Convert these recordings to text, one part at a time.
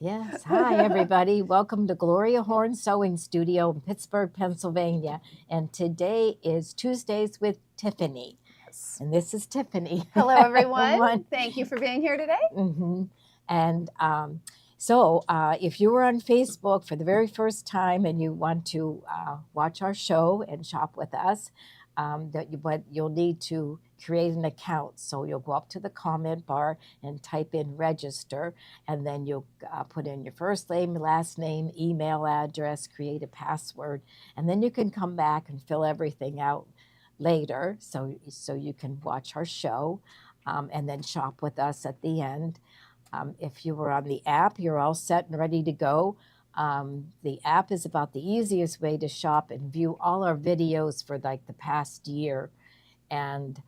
Yes. Hi, everybody. Welcome to Gloria Horn Sewing Studio in Pittsburgh, Pennsylvania. And today is Tuesdays with Tiffany. Yes. And this is Tiffany. Hello, everyone. Thank you for being here today. Mm-hmm. And if you were on Facebook for the very first time and you want to watch our show and shop with us, but you'll need to create an account. So you'll go up to the comment bar and type in register, and then you'll put in your first name, last name, email address, create a password, and then you can come back and fill everything out later so you can watch our show and then shop with us at the end. If you were on the app, you're all set and ready to go. The app is about the easiest way to shop and view all our videos for like the past year. And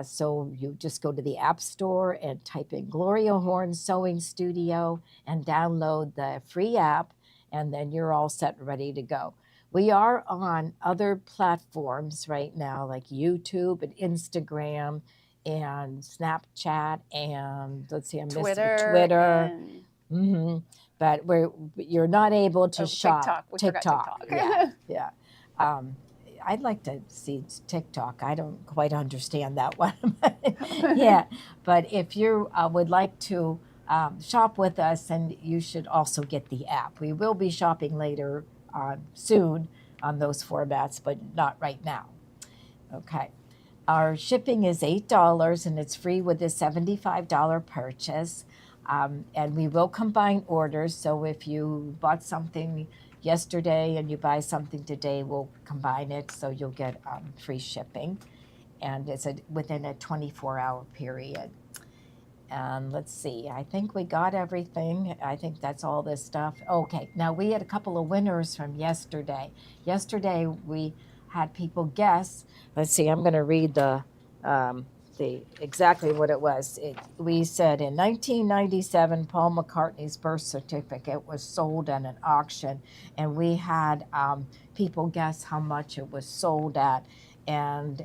so you just go to the App Store and type in Gloria Horn Sewing Studio and download the free app, and then you're all set and ready to go. We are on other platforms right now, like YouTube and Instagram and Snapchat and let's see, I'm missing Twitter. And But you're not able to shop. TikTok. We forgot TikTok. Yeah. I'd like to see TikTok. I don't quite understand that one. Yeah, but if you would like to shop with us, and you should also get the app. We will be shopping later soon on those formats, but not right now. Okay. Our shipping is $8 and it's free with a $75 purchase. And we will combine orders. So if you bought something yesterday and you buy something today, we'll combine it so you'll get free shipping. And it's within a 24-hour period. And let's see, I think we got everything. I think that's all this stuff. Okay, now we had a couple of winners from yesterday. Yesterday we had people guess. Let's see, I'm going to read the exactly what it was. We said in 1997, Paul McCartney's birth certificate was sold at an auction, and we had people guess how much it was sold at, and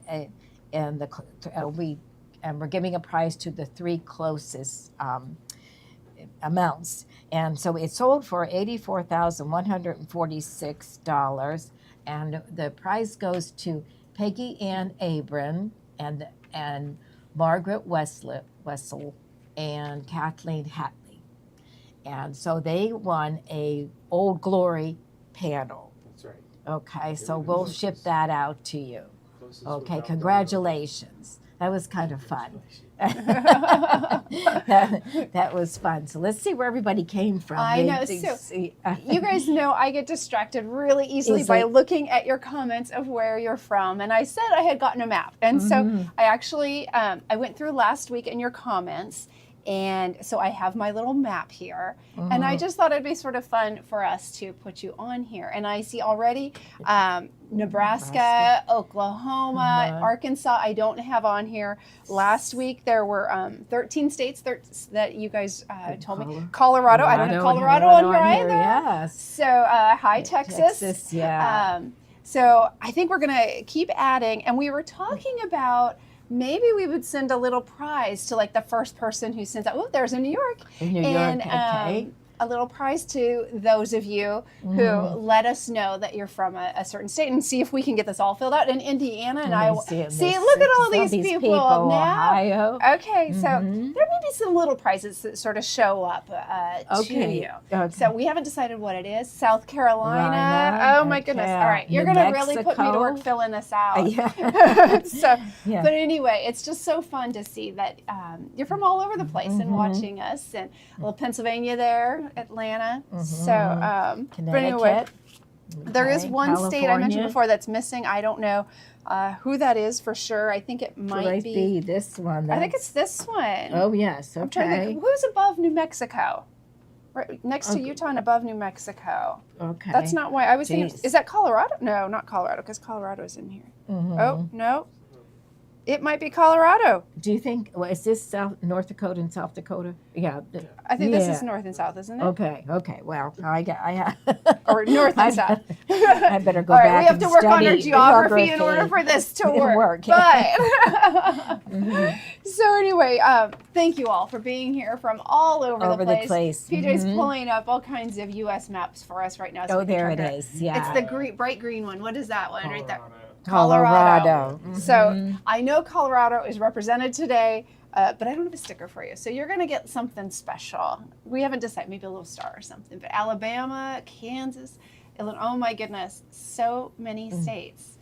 we're giving a prize to the three closest amounts. And so it sold for $84,146, and the prize goes to Peggy Ann Abram and Margaret Wessel and Kathleen Hatley. And so they won a Old Glory panel. That's right. Okay, so we'll ship that out to you. Okay, congratulations. That was kind of fun. that was fun. So let's see where everybody came from. I know. So you guys know I get distracted really easily by looking at your comments of where you're from. And I said I had gotten a map. And so I actually, I went through last week in your comments. And so I have my little map here, and I just thought it'd be sort of fun for us to put you on here. And I see already Nebraska, Oklahoma, Arkansas, I don't have on here. Last week there were 13 states that you guys told me. Colorado, I don't have Colorado on here either. Yes. So hi, Texas. Texas, yeah. So I think we're going to keep adding, and we were talking about maybe we would send a little prize to like the first person who sends out. Oh, there's in New York. In New York, okay. A little prize to those of you who let us know that you're from a certain state, and see if we can get this all filled out in Indiana and Iowa. See, look at all these people now. Ohio. Okay, so there may be some little prizes that sort of show up to you. Okay. So we haven't decided what it is. South Carolina. Oh my goodness. All right, you're going to really put me to work filling this out. But anyway, it's just so fun to see that you're from all over the place and watching us, and a little Pennsylvania there. Atlanta. So, but anyway, there is one state I mentioned before that's missing. I don't know who that is for sure. I think it might be this one. I think it's this one. Oh, yes. Okay. I'm trying to think, who's above New Mexico? Right next to Utah and above New Mexico. Okay. That's not why I was thinking. Is that Colorado? No, not Colorado, because Colorado is in here. Oh, no. It might be Colorado. Do you think, well, is this North Dakota and South Dakota? Yeah. I think this is north and south, isn't it? Okay. Well, I or north and south. I better go All back. Right, we have and to work on our study geography in order for this to work. But so anyway, thank you all for being here from all over the place. PJ's pulling up all kinds of U.S. maps for us right now. So there it is. Yeah. It's the bright green one. What is that one right there? Colorado. So I know Colorado is represented today, but I don't have a sticker for you. So you're going to get something special. We haven't decided, maybe a little star or something. But Alabama, Kansas, Illinois, oh my goodness, so many states.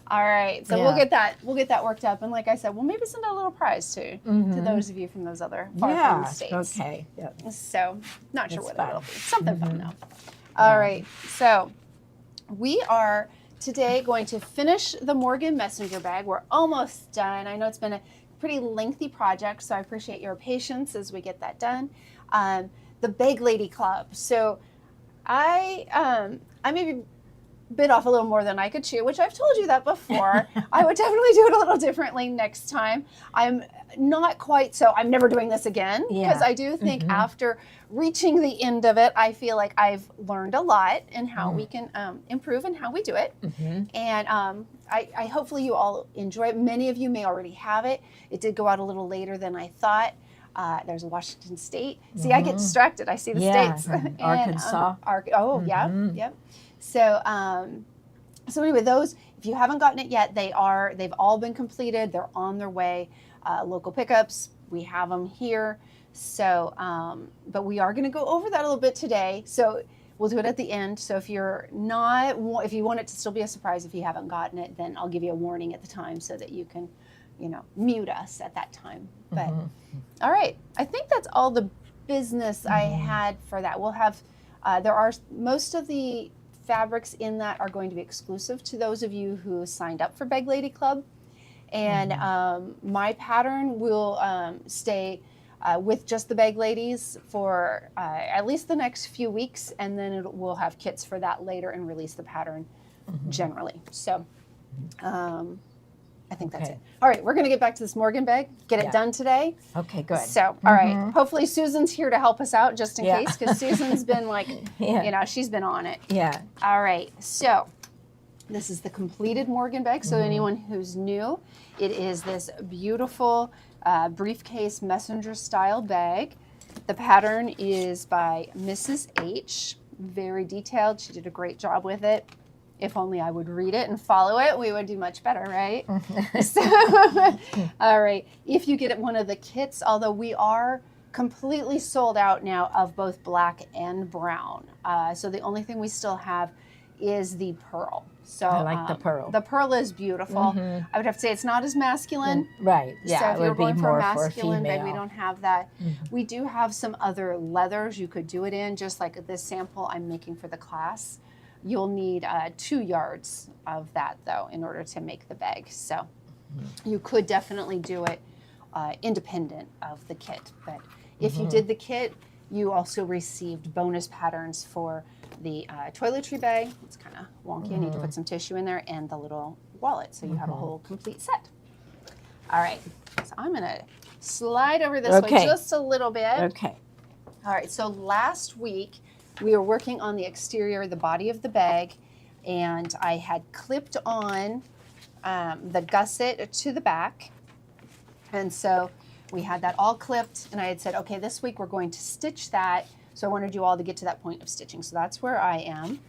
All right, so we'll get that worked up. And like I said, we'll maybe send a little prize to those of you from those other far-flung states. Okay. So not sure what it'll be. Something fun though. All right, so we are today going to finish the Morgan messenger bag. We're almost done. I know it's been a pretty lengthy project, so I appreciate your patience as we get that done. The Bag Lady Club. So I maybe bit off a little more than I could chew, which I've told you that before. I would definitely do it a little differently next time. I'm not quite so, I'm never doing this again, because I do think after reaching the end of it, I feel like I've learned a lot in how we can improve and how we do it. And I hopefully you all enjoy it. Many of you may already have it. It did go out a little later than I thought. There's Washington State. See, I get distracted. I see the states. And, Arkansas. Yep. So anyway, those, if you haven't gotten it yet, they've all been completed. They're on their way. Local pickups, we have them here. So, but we are going to go over that a little bit today. So we'll do it at the end. So if you want it to still be a surprise, if you haven't gotten it, then I'll give you a warning at the time so that you can, mute us at that time. But all right, I think that's all the business I had for that. We'll have, there are most of the fabrics in that are going to be exclusive to those of you who signed up for Bag Lady Club. And my pattern will stay with just the Bag Ladies for at least the next few weeks, and then we'll have kits for that later and release the pattern generally. So I think that's it. All right, we're going to get back to this Morgan bag, get it done today. Okay, good. So, all right, hopefully Susan's here to help us out just in case, because Susan's been like, she's been on it. Yeah. All right, so this is the completed Morgan bag. So anyone who's new, it is this beautiful briefcase messenger style bag. The pattern is by Mrs. H. Very detailed. She did a great job with it. If only I would read it and follow it, we would do much better, right? So, all right. If you get one of the kits, although we are completely sold out now of both black and brown. So the only thing we still have is the pearl. So I like the pearl. The pearl is beautiful. I would have to say it's not as masculine. Right. Yeah. So if you're going for a masculine bag, we don't have that. We do have some other leathers you could do it in, just like this sample I'm making for the class. You'll need 2 yards of that, though, in order to make the bag. So you could definitely do it independent of the kit. But if you did the kit, you also received bonus patterns for the toiletry bag. It's kind of wonky. I need to put some tissue in there, and the little wallet. So you have a whole complete set. All right. So I'm going to slide over this way just a little bit. Okay. All right. So last week, we were working on the exterior, the body of the bag, and I had clipped on the gusset to the back. And so we had that all clipped, and I had said, okay, this week we're going to stitch that. So I wanted you all to get to that point of stitching. So that's where I am.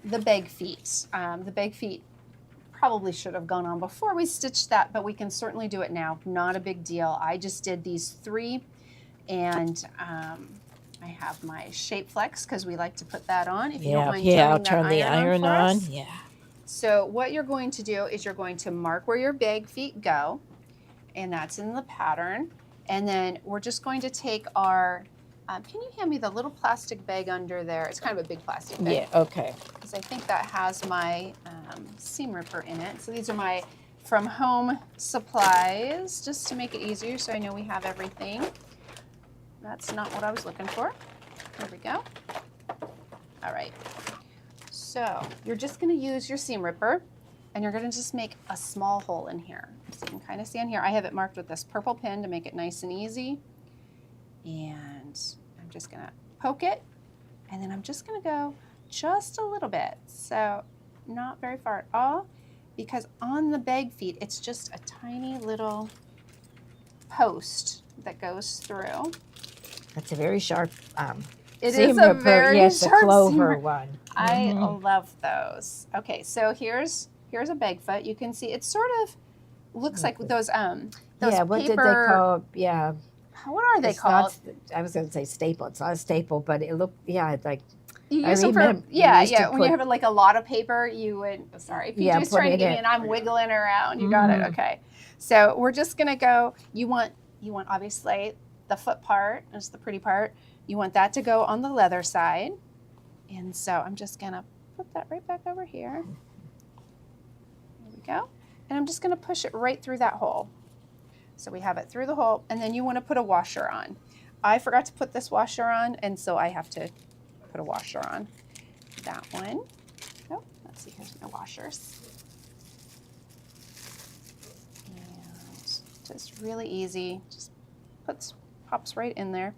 The bag feet. The bag feet probably should have gone on before we stitched that, but we can certainly do it now. Not a big deal. I just did these 3, and I have my Shape Flex because we like to put that on. If you don't mind I'll turn the iron on. Yeah. So what you're going to do is you're going to mark where your bag feet go, and that's in the pattern. And then we're just going to take our, can you hand me the little plastic bag under there? It's kind of a big plastic bag. Yeah, okay. Because I think that has my seam ripper in it. So these are my from home supplies, just to make it easier so I know we have everything. That's not what I was looking for. There we go. All right. So you're just going to use your seam ripper, and you're going to just make a small hole in here. So you can kind of see on here, I have it marked with this purple pin to make it nice and easy. And I'm just gonna poke it, and then I'm just gonna go just a little bit. So not very far at all, because on the bag feet, it's just a tiny little post that goes through. That's a very sharp it is a very yes, sharp a clover seamer. one. I love those. Okay, so here's a bag foot. You can see it sort of looks like those yeah, what paper, did they call? Yeah, what are they called? I was going to say staple. It's not a staple, but it looked, yeah, like You use them for, when you have like a lot of paper, you would, sorry, if you're just trying to get me and I'm wiggling around, you got it, okay. So we're just gonna go, you want obviously the foot part, that's the pretty part, you want that to go on the leather side. And so I'm just gonna put that right back over here. There we go. And I'm just gonna push it right through that hole. So we have it through the hole, and then you wanna put a washer on. I forgot to put this washer on, and so I have to put a washer on that one. Oh, let's see, here's my washers. And just really easy, just pops right in there.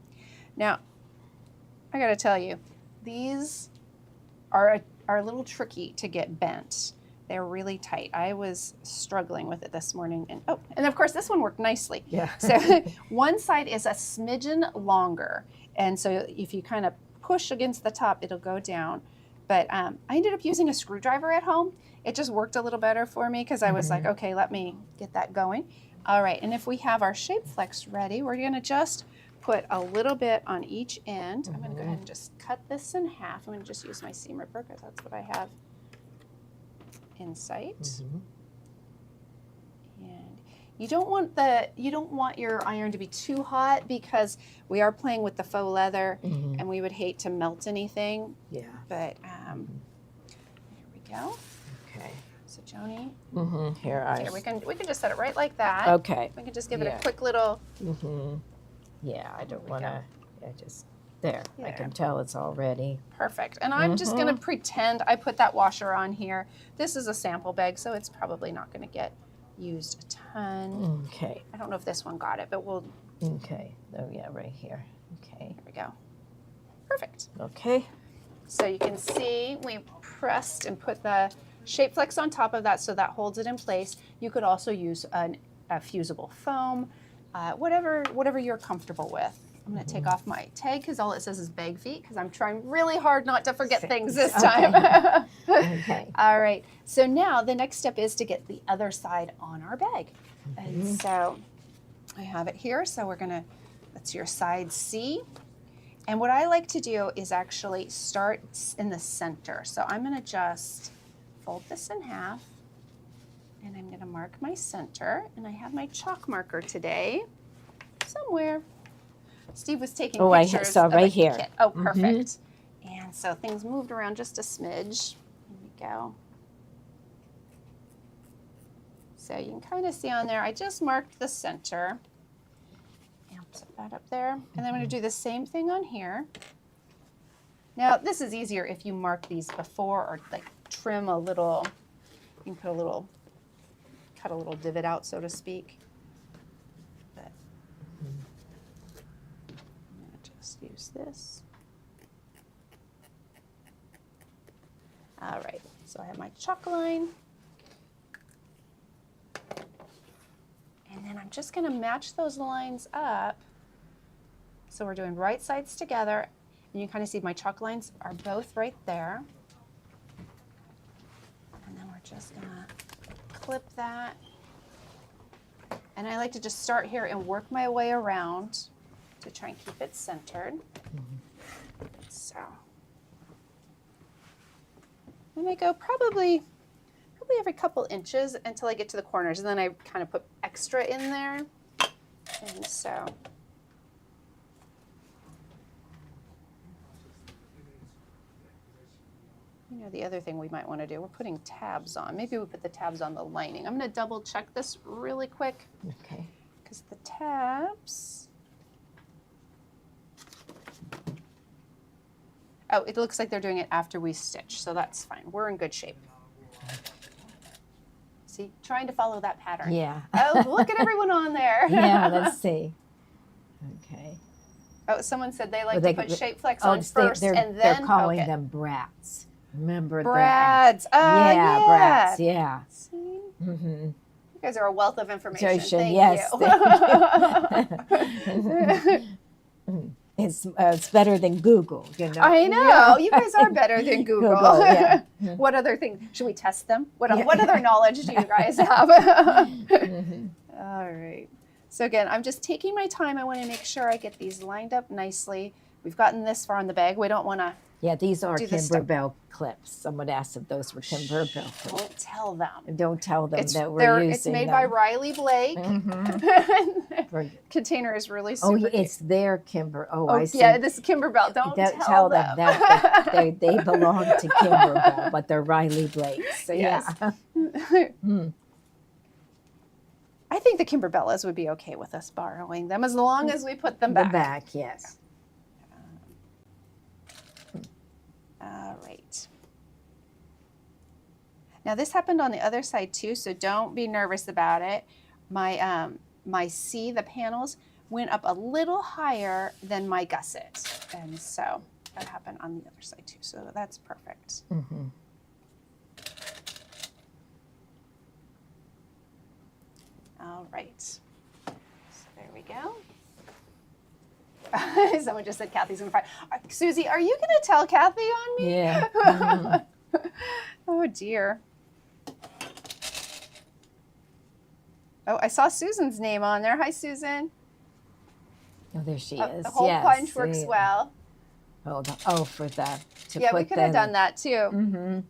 Now, I gotta tell you, these are a little tricky to get bent. They're really tight. I was struggling with it this morning, and of course this one worked nicely. Yeah. So one side is a smidgen longer, and so if you kind of push against the top, it'll go down. But I ended up using a screwdriver at home. It just worked a little better for me because I was like, okay, let me get that going. All right, and if we have our shape flex ready, we're gonna just put a little bit on each end. I'm gonna go ahead and just cut this in half. I'm gonna just use my seam ripper because that's what I have in sight. And you don't want your iron to be too hot because we are playing with the faux leather and we would hate to melt anything. Yeah. But there we go. Okay. So Joni. Here we can just set it right like that. Okay. We can just give it a quick little. Yeah, I don't want to. Just there. I can tell it's all ready. Perfect. And I'm just going to pretend I put that washer on here. This is a sample bag, so it's probably not going to get used a ton. Okay. I don't know if this one got it, but we'll. Okay. Oh yeah, right here. Okay. There we go. Perfect. Okay. So you can see we pressed and put the shape flex on top of that so that holds it in place. You could also use a fusible foam, whatever you're comfortable with. I'm going to take off my tag because all it says is bag feet because I'm trying really hard not to forget things this time. Okay. All right. So now the next step is to get the other side on our bag. And so I have it here. So that's your side C. And what I like to do is actually start in the center. So I'm going to just fold this in half. And I'm going to mark my center. And I have my chalk marker today somewhere. Steve was taking pictures. I saw right here. Kit. Oh, perfect. And so things moved around just a smidge. Here we go. So you can kind of see on there, I just marked the center. And I'll put that up there. And then I'm going to do the same thing on here. Now, this is easier if you mark these before or like trim a little, you can cut a little divot out, so to speak. Use this. All right, so I have my chalk line. And then I'm just going to match those lines up. So we're doing right sides together. And you kind of see my chalk lines are both right there. And then we're just going to clip that. And I like to just start here and work my way around to try and keep it centered. So I'm going to go probably every couple inches until I get to the corners, and then I kind of put extra in there. And so the other thing we might want to do, we're putting tabs on. Maybe we put the tabs on the lining. I'm going to double check this really quick. Okay. Because the tabs. Oh, it looks like they're doing it after we stitch, so that's fine. We're in good shape. See, trying to follow that pattern. Yeah. Oh, look at everyone on there. Yeah, let's see. Okay. Oh, someone said they like to put shape flex on first and then. They're calling them brats. Remember Brads. that? Yeah, yeah. brats. Yeah. See? Mm-hmm. You guys are a wealth of information. Thank yes. you. It's better than Google, you know. I know. You guys are better than Google. Yeah. What other thing? Should we test them? What other knowledge do you guys have? All right. So again, I'm just taking my time. I want to make sure I get these lined up nicely. We've gotten this far in the bag. We don't want to. Yeah, these are Kimberbell clips. Someone asked if those were Kimberbell clips. Don't tell them. Don't tell them that we're using It's made them. by Riley Blake. Mm-hmm. Container is really super cute. It's their Kimber. I see. Yeah, this is Kimberbell. Don't tell them that. They belong to Kimberbell, but they're Riley Blake's. So yes. Yeah. I think the Kimberbellas would be okay with us borrowing them as long as we put them back. The back, yes. All right. Now this happened on the other side too, so don't be nervous about it. My the panels went up a little higher than my gusset, and so that happened on the other side too. So that's perfect. Mm-hmm. All right. So there we go. Someone just said Kathy's in the front. Susie, are you going to tell Kathy on me? Yeah. Mm-hmm. Oh, dear. Oh, I saw Susan's name on there. Hi, Susan. Oh, there she is. The hole punch works well. For that. Yeah, we could have done that too. Mm-hmm.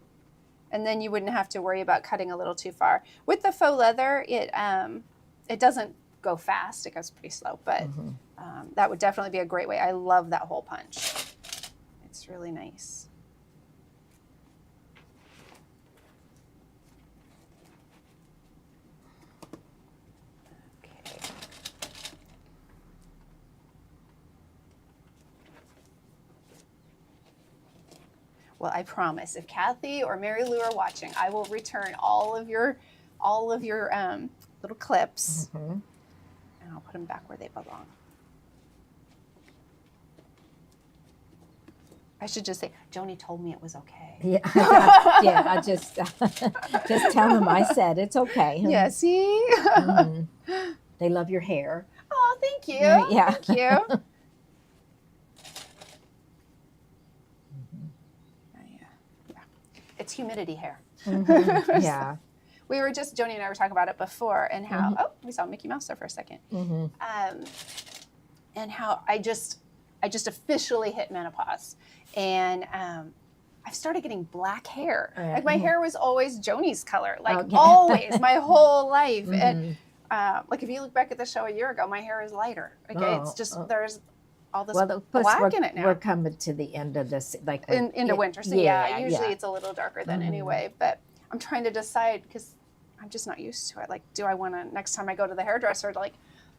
And then you wouldn't have to worry about cutting a little too far. With the faux leather, it doesn't go fast. It goes pretty slow, but that would definitely be a great way. I love that hole punch. It's really nice. Okay. Well, I promise, if Kathy or Mary Lou are watching, I will return all of your little clips, and I'll put them back where they belong. I should just say, Joni told me it was okay. Yeah, yeah. I just tell them I said it's okay. Yeah, see? They love your hair. Oh, thank you. Yeah. Thank you. It's humidity hair. Yeah. We were just, Joni and I were talking about it before, and how, we saw Mickey Mouse there for a second. And how I just officially hit menopause. And I've started getting black hair. Like my hair was always Joni's color, like always, my whole life. And like if you look back at the show a year ago, my hair is lighter. Okay, it's just, there's all this black in it now. We're coming to the end of this, like into winter. So usually it's a little darker then anyway. But I'm trying to decide because I'm just not used to it. Like, do I want to next time I go to the hairdresser to like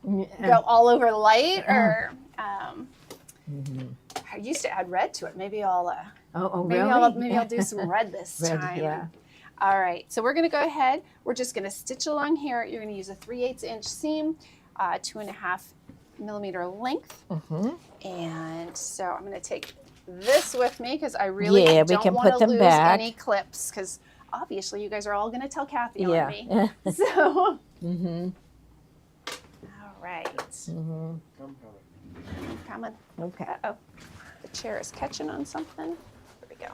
go all over light or? I used to add red to it. Maybe I'll. Maybe I'll do some red this time. Yeah. All right. So we're going to go ahead. We're just going to stitch along here. You're going to use a 3/8 inch seam, 2.5 millimeter length. And so I'm going to take this with me because I really don't want to lose any clips because obviously you guys are all going to tell Kathy on me. So. All right. Coming. Okay. Uh-oh. The chair is catching on something. There we go.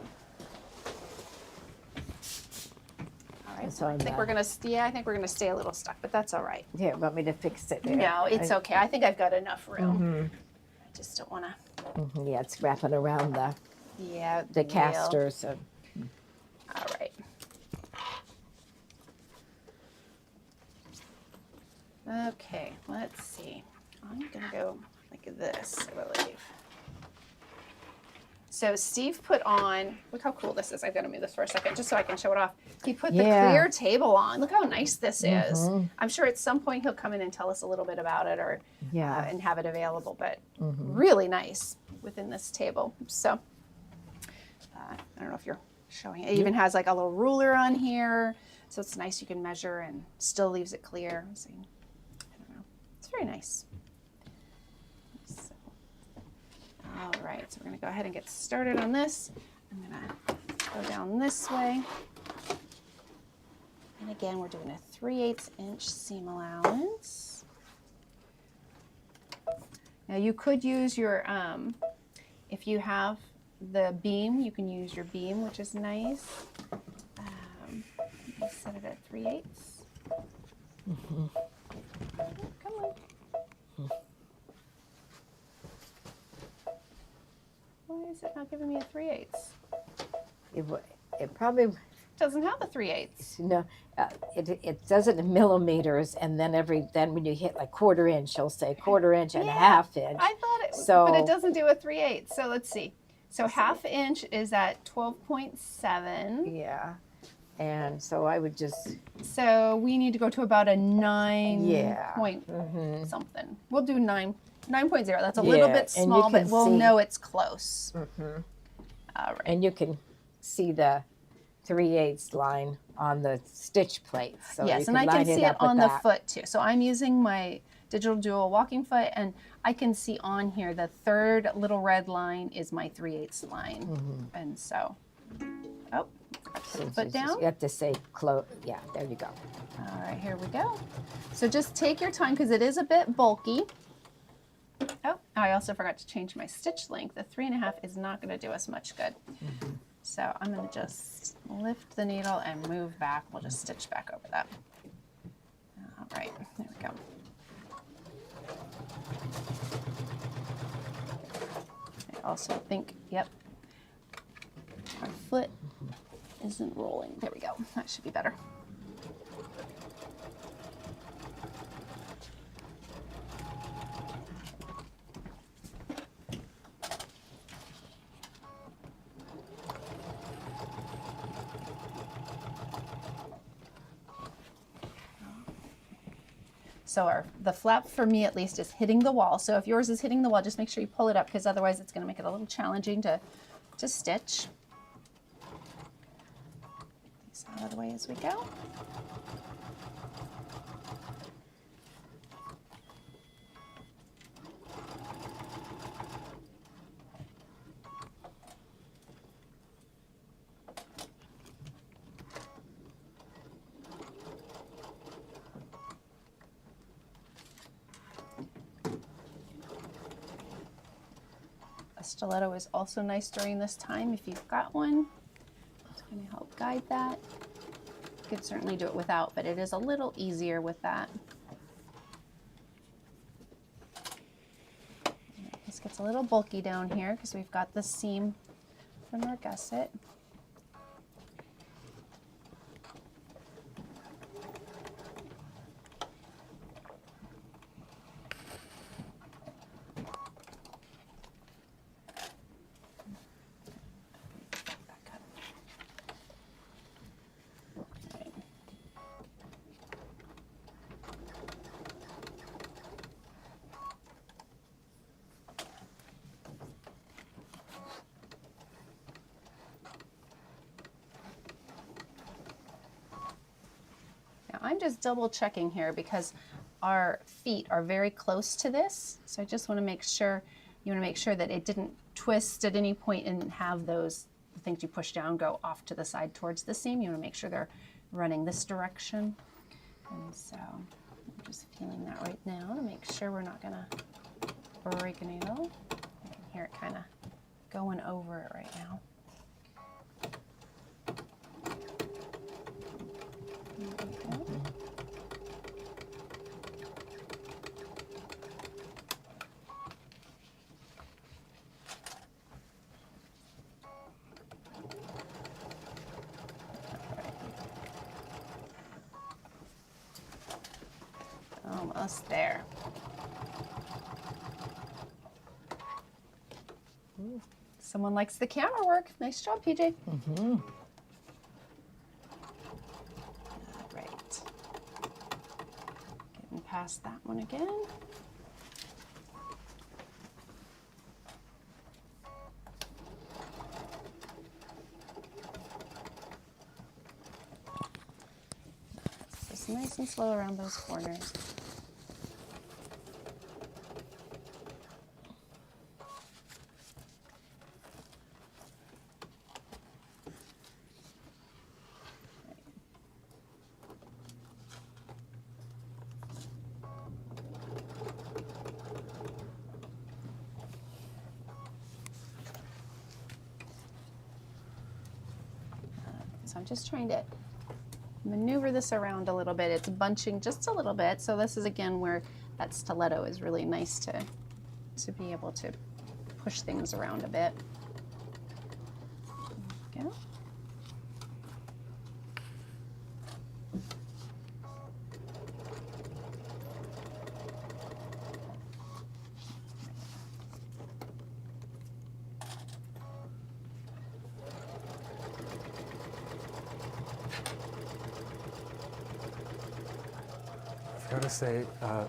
All right. So I think we're gonna stay a little stuck, but that's all right. Yeah, want me to fix it there? No, it's okay. I think I've got enough room. I just don't want to. Yeah, it's wrapping around the casters. So. All right. Okay, let's see. I'm gonna go like this, I believe. So Steve put on, look how cool this is. I've got to move this for a second just so I can show it off. He put the clear table on. Look how nice this is. I'm sure at some point he'll come in and tell us a little bit about it or and have it available, but really nice within this table. So I don't know if you're showing it. It even has like a little ruler on here. So it's nice, you can measure and still leaves it clear. So, I don't know, it's very nice. So, all right, so we're gonna go ahead and get started on this. I'm gonna go down this way. And again, we're doing a 3/8 inch seam allowance. Now you could use your, if you have the beam, you can use your beam, which is nice. Set it at 3/8. Mm-hmm. Oh, come on. Why is it not giving me a 3/8? It probably doesn't have a 3/8. No, it does it in millimeters, and then when you hit like 1/4 inch, you'll say 1/4 inch and a 1/2 inch. I thought it, so, but it doesn't do a 3/8. So let's see. So 1/2 inch is at 12.7. Yeah, and so I would just. So we need to go to about a 9 point something. We'll do 9.0. That's a little bit small, but we'll know it's close. Mm-hmm. All right. And you can see the 3/8 line on the stitch plate. So yes, and I can see it on the foot too. So I'm using my digital dual walking foot, and I can see on here the 3rd little red line is my 3/8 line. And so, oh, foot down. You have to say close. Yeah, there you go. All right, here we go. So just take your time because it is a bit bulky. Oh, I also forgot to change my stitch length. The 3.5 is not going to do us much good. So I'm going to just lift the needle and move back. We'll just stitch back over that. All right, there we go. I also think, yep, our foot isn't rolling. There we go. That should be better. So the flap for me at least is hitting the wall. So if yours is hitting the wall, just make sure you pull it up because otherwise it's going to make it a little challenging to stitch. Get these out of the way as we go. A stiletto is also nice during this time if you've got one. It's going to help guide that. You could certainly do it without, but it is a little easier with that. This gets a little bulky down here because we've got the seam from our gusset. I'm just double checking here because our feet are very close to this. So I just want to make sure, you want to make sure that it didn't twist at any point and have those things you push down go off to the side towards the seam. You want to make sure they're running this direction. And so I'm just feeling that right now to make sure we're not going to break a needle. I can hear it kind of going over it right now. Almost there. Ooh. Someone likes the camera work. Nice job, PJ. Mm-hmm. All right. Getting past that one again. Just nice and slow around those corners. So I'm just trying to maneuver this around a little bit. It's bunching just a little bit. So this is again where that stiletto is really nice to be able to push things around a bit. There we go. I gotta say,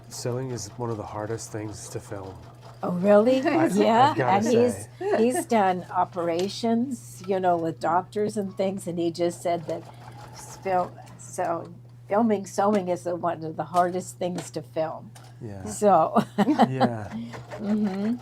sewing is one of the hardest things to film. Oh, really? Yeah. And say. he's done operations, you know, with doctors and things, and he just said that filming sewing is one of the hardest things to film. Yeah. So. Yeah. Mm-hmm.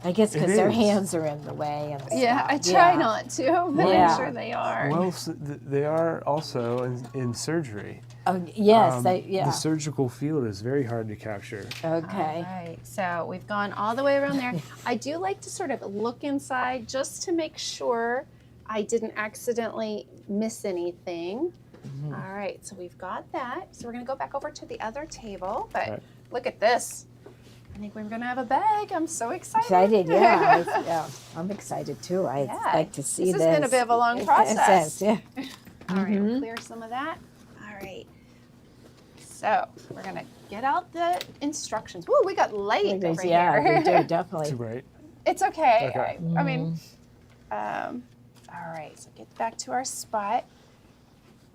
I guess because their hands are in the way and stuff. Yeah, I try not to, but I'm sure they are. Well, they are also in surgery. Oh, yes. The surgical field is very hard to capture. Okay. All right, so we've gone all the way around there. I do like to sort of look inside just to make sure I didn't accidentally miss anything. Mm-hmm. All right, so we've got that. So we're going to go back over to the other table, but look at this. I think we're going to have a bag. I'm so excited. Yeah. I'm excited too. I'd like to see this. This has been a bit of a long process. Yeah. All right, we'll clear some of that. All right. So we're going to get out the instructions. Woo, we got light over here. Yeah, we do, definitely. Too bright. It's okay. I mean, all right, so get back to our spot.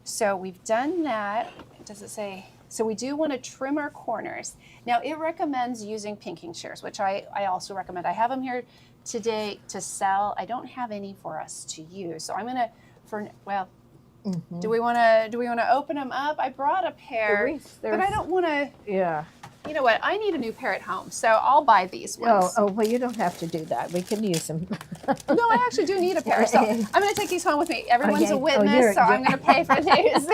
So we've done that. Does it say? So we do want to trim our corners. Now it recommends using pinking shears, which I also recommend. I have them here today to sell. I don't have any for us to use. So I'm gonna, do we want to open them up? I brought a pair, but I don't want to. Yeah. You know what? I need a new pair at home, so I'll buy these ones. Oh, well, you don't have to do that. We can use them. No, I actually do need a pair, so I'm going to take these home with me. Everyone's a witness, so I'm going to pay for these.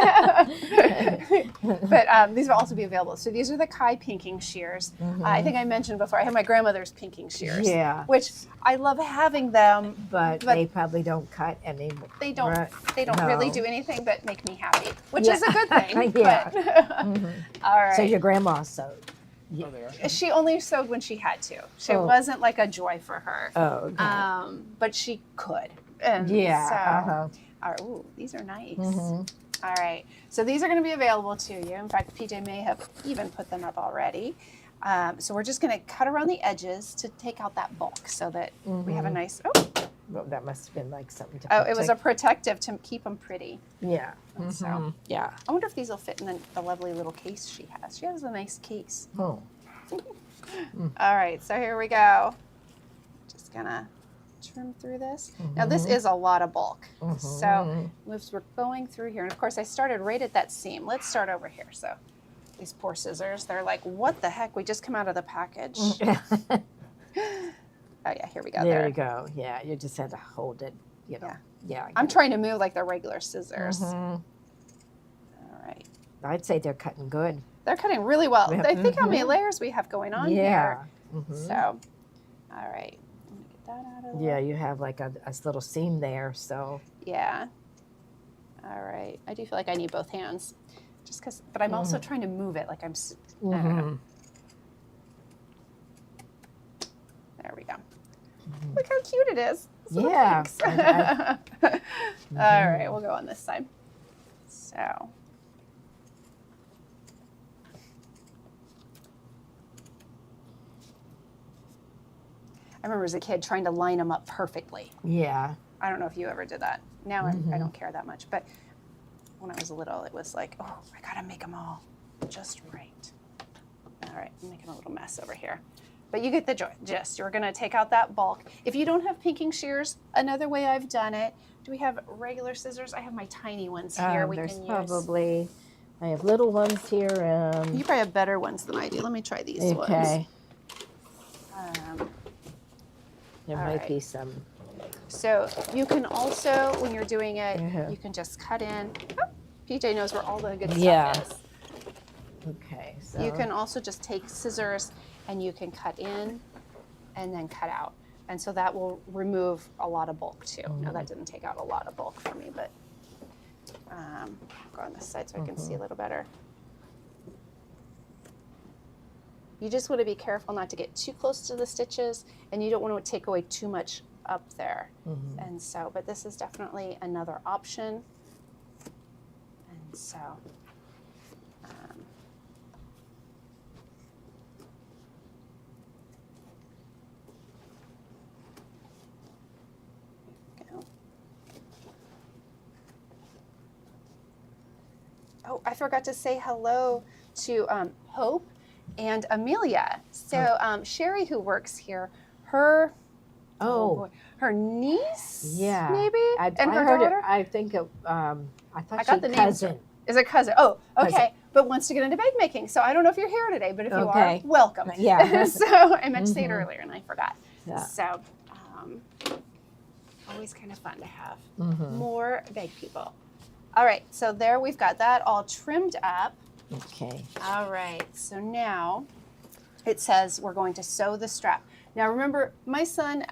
But these will also be available. So these are the Kai pinking shears. I think I mentioned before, I have my grandmother's pinking shears, which I love having them. But they probably don't cut anymore. They don't really do anything but make me happy, which is a good thing. All right. So your grandma sewed. Yeah. She only sewed when she had to. It wasn't like a joy for her. Oh, okay. But she could. And all right, ooh, these are nice. All right, so these are going to be available to you. In fact, PJ may have even put them up already. So we're just going to cut around the edges to take out that bulk so that we have a nice, well, that must have been like something to protect. It was a protective to keep them pretty. Yeah. So, I wonder if these will fit in the lovely little case she has. She has a nice case. Oh. All right, so here we go. Just gonna trim through this. Now this is a lot of bulk. So as we're going through here, and of course I started right at that seam. Let's start over here. So these poor scissors, they're like, what the heck? We just come out of the package. Oh yeah, here we go. There you go. Yeah, you just had to hold it. You know. Yeah. I'm trying to move like the regular scissors. All right. I'd say they're cutting good. They're cutting really well. I think how many layers we have going on here. So, all right. Let me get that out of there. Yeah, you have like a little seam there, so. Yeah. All right. I do feel like I need both hands, just because. But I'm also trying to move it, like I'm. I don't know. There we go. Look how cute it is. Yeah. All right, we'll go on this side. So. I remember as a kid trying to line them up perfectly. Yeah. I don't know if you ever did that. Now I don't care that much. But when I was little, it was like, oh, I got to make them all just right. All right, I'm making a little mess over here. But you get the gist. You're going to take out that bulk. If you don't have pinking shears, another way I've done it, do we have regular scissors? I have my tiny ones here we can use. There's probably I have little ones here. You probably have better ones than I do. Let me try these ones. Okay. There all might right. be some. So you can also, when you're doing it, Uh-huh. you can just cut in. Oh, PJ knows where all the good Yeah. stuff is. Okay. So You can also just take scissors and you can cut in and then cut out. And so that will remove a lot of bulk too. Now that didn't take out a lot of bulk for me, but go on this side so I can see a little better. You just want to be careful not to get too close to the stitches, and you don't want to take away too much up there. And so, but this is definitely another option. And so, oh, I forgot to say hello to Hope and Amelia. So Sherry, who works here, her her niece, maybe, and her daughter. I think I thought I got the cousin. Is a cousin. Oh, okay. Cousin. But wants to get into bag making. So I don't know if you're here today, but if you are, Okay. welcome. Yeah. So I meant to say it earlier and I forgot. Yeah. So always kind of fun to have more bag people. All right. So there we've got that all trimmed up. Okay. All right. So now it says we're going to sew the strap. Now remember, my son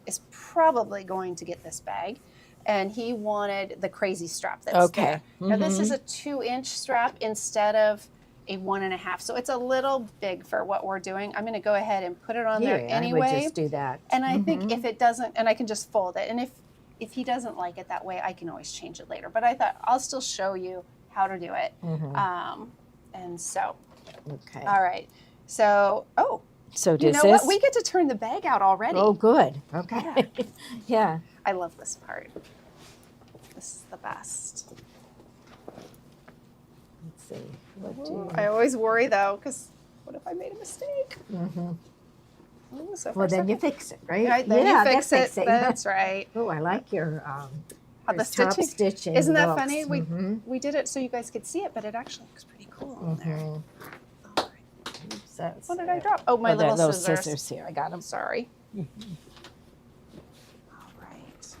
is probably going to get this bag. And he wanted the crazy strap that's there. Now this is a 2-inch strap instead of a 1.5. So it's a little big for what we're doing. I'm gonna go ahead and put it on there anyway. I would just do that. And I think if it doesn't, and I can just fold it. And if he doesn't like it that way, I can always change it later. But I thought I'll still show you how to do it. And so, Okay. all right. So, So you does know this? what? We get to turn the bag out already. Oh, good. Okay. Yeah. I love this part. This is the best. Let's see. What do I always worry though, because what if I made a mistake? So well, then you fix it, right? Right, then you fix it. That's right. Oh, I like your The top stitching. stitching. Isn't that looks. funny? We did it so you guys could see it, but it actually looks pretty cool on there. All right. Oops, that's What did I drop? Oh, my there are little those scissors here. I got them. Sorry. All right.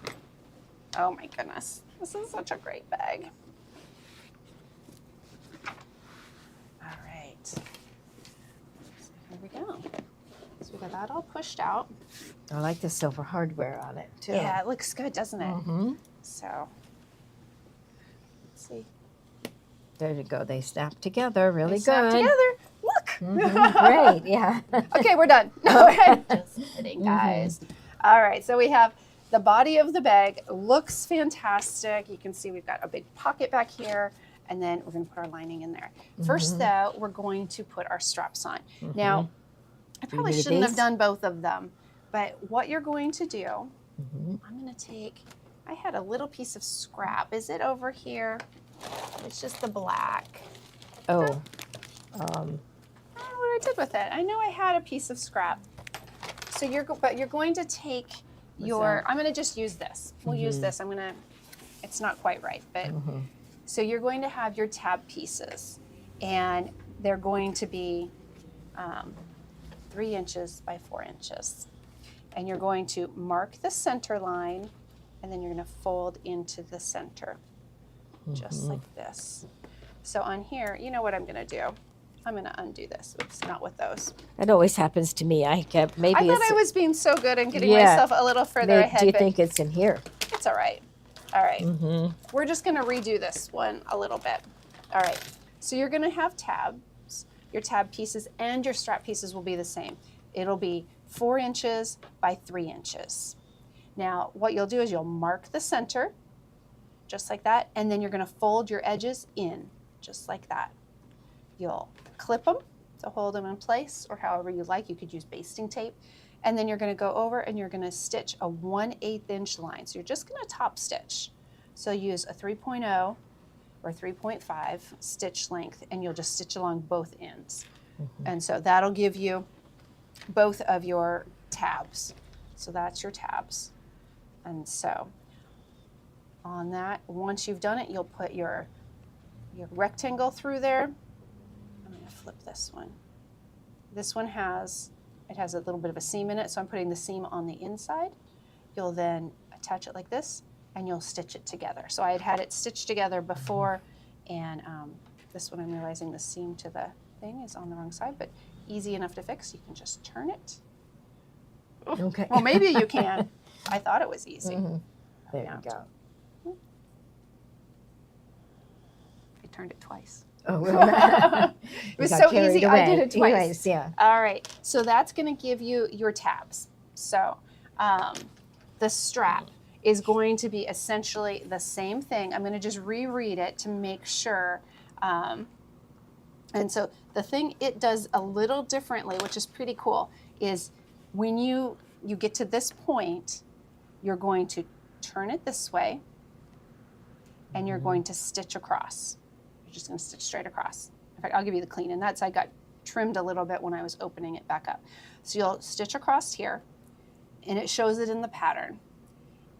Oh my goodness. This is such a great bag. All right. So here we go. So we got that all pushed out. I like the silver hardware on it too. Yeah, it looks good, doesn't it? So, let's see. There you go. They snap together really They good. snap together. Look. Great. Yeah. Okay, we're done. No, just kidding, guys. All right, so we have the body of the bag. Looks fantastic. You can see we've got a big pocket back here, and then we're going to put our lining in there. First, though, we're going to put our straps on. Now, I probably shouldn't have done both of them, but what you're going to do, I'm going to take, I had a little piece of scrap. Is it over here? It's just the black. Oh. I don't know what I did with it. I know I had a piece of scrap. So you're going to take I'm going to just use this. We'll use this. It's not quite right, but so you're going to have your tab pieces, and they're going to be 3 inches by 4 inches. And you're going to mark the center line, and then you're going to fold into the center, just like this. So on here, you know what I'm going to do? I'm going to undo this. Oops, not with those. That always happens to me. I thought I was being so good and getting myself a little further ahead. Do you think it's in here? It's all right. All right. We're just going to redo this one a little bit. All right. So you're going to have tabs. Your tab pieces and your strap pieces will be the same. It'll be 4 inches by 3 inches. Now, what you'll do is you'll mark the center, just like that, and then you're going to fold your edges in, just like that. You'll clip them to hold them in place, or however you like. You could use basting tape. And then you're going to go over and you're going to stitch a 1/8 inch line. So you're just going to top stitch. So use a 3.0 or 3.5 stitch length, and you'll just stitch along both ends. And so that'll give you both of your tabs. So that's your tabs. And so on that, once you've done it, you'll put your your rectangle through there. I'm going to flip this one. This one has a little bit of a seam in it, so I'm putting the seam on the inside. You'll then attach it like this, and you'll stitch it together. So I had it stitched together before, and this one I'm realizing the seam to the thing is on the wrong side, but easy enough to fix. You can just turn it. Okay. Well, maybe you can. I thought it was easy. There you go. I turned it twice. Oh, well, it was so easy. I did it twice. Anyways, yeah. All right. So that's going to give you your tabs. So the strap is going to be essentially the same thing. I'm going to just reread it to make sure. And so the thing it does a little differently, which is pretty cool, is when you get to this point, you're going to turn it this way, and you're going to stitch across. You're just going to stitch straight across. In fact, I'll give you the clean, and that side got trimmed a little bit when I was opening it back up. So you'll stitch across here, and it shows it in the pattern.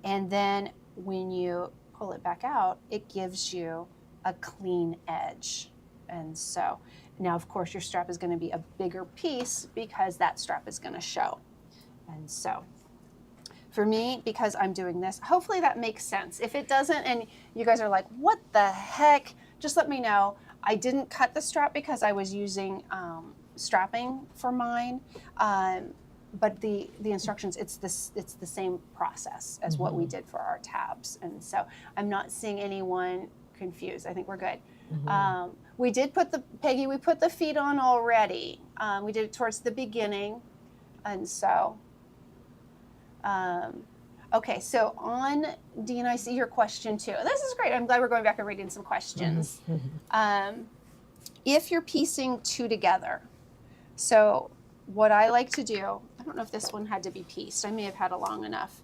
And then when you pull it back out, it gives you a clean edge. And so now, of course, your strap is going to be a bigger piece because that strap is going to show. And so for me, because I'm doing this, hopefully that makes sense. If it doesn't, and you guys are like, what the heck? Just let me know. I didn't cut the strap because I was using strapping for mine. But the instructions, it's the same process as what we did for our tabs. And so I'm not seeing anyone confused. I think we're good. We did put Peggy, we put the feet on already. We did it towards the beginning. And so, okay, so on Dean, I see your question too. This is great. I'm glad we're going back and reading some questions. If you're piecing two together, so what I like to do, I don't know if this one had to be pieced. I may have had it long enough.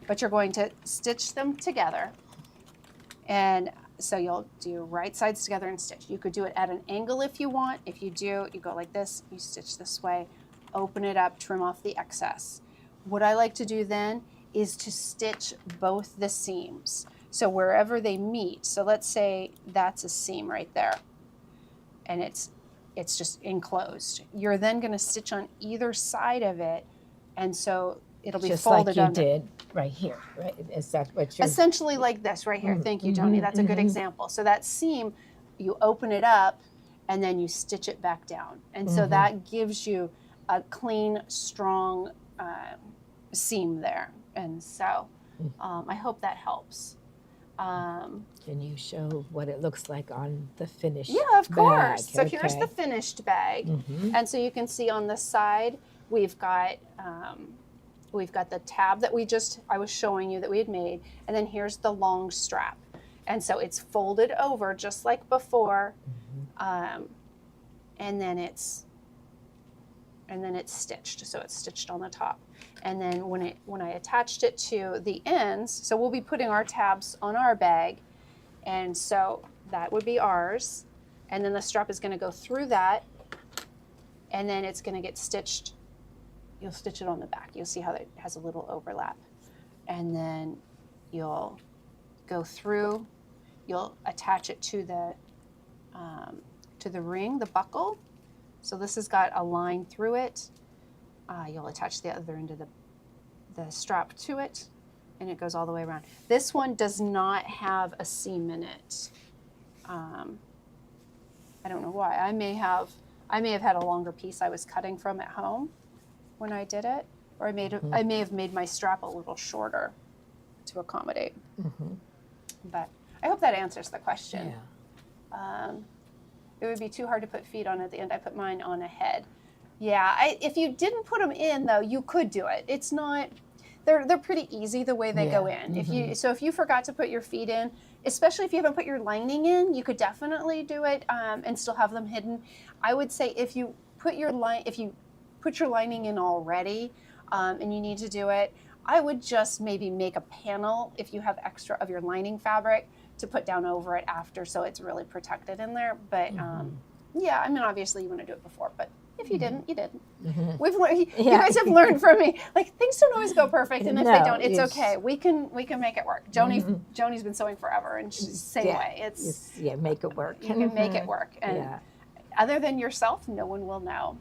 But you're going to stitch them together. And so you'll do right sides together and stitch. You could do it at an angle if you want. If you do, you go like this, you stitch this way, open it up, trim off the excess. What I like to do then is to stitch both the seams. So wherever they meet, so let's say that's a seam right there, and it's just enclosed. You're then going to stitch on either side of it, and so it'll be just folded like you did right here, right? Is that what you're... Essentially like this right here. Thank you, Joni. That's a good example. So that seam, you open it up, and then you stitch it back down. And so that gives you a clean, strong seam there. And so I hope that helps. Can you show what it looks like on the finished Yeah, of course. bag? So here's the finished bag. And so you can see on the side, we've got the tab that I was showing you that we had made, and then here's the long strap. And so it's folded over just like before, and then it's stitched. So it's stitched on the top. And then when I attached it to the ends, so we'll be putting our tabs on our bag, and so that would be ours. And then the strap is going to go through that, and then it's going to get stitched. You'll stitch it on the back. You'll see how it has a little overlap. And then you'll go through, you'll attach it to the ring, the buckle. So this has got a line through it. You'll attach the other end of the strap to it, and it goes all the way around. This one does not have a seam in it. I don't know why. I may have had a longer piece I was cutting from at home when I did it, or I may have made my strap a little shorter to accommodate. But I hope that answers the question. Yeah. It would be too hard to put feet on at the end. I put mine on a head. Yeah, if you didn't put them in though, you could do it. It's not. They're pretty easy the way they go in. If you forgot to put your feet in, especially if you haven't put your lining in, you could definitely do it and still have them hidden. I would say if you put your lining in already and you need to do it, I would just maybe make a panel if you have extra of your lining fabric to put down over it after, so it's really protected in there. But yeah, I mean, obviously you want to do it before, but If you didn't, you didn't. We've learned. You guys have learned from me. Like things don't always go perfect, and if they don't, it's okay. We can make it work. Joni's been sewing forever, and she's the same way. It's make it work. You can make it work, and other than yourself, no one will know.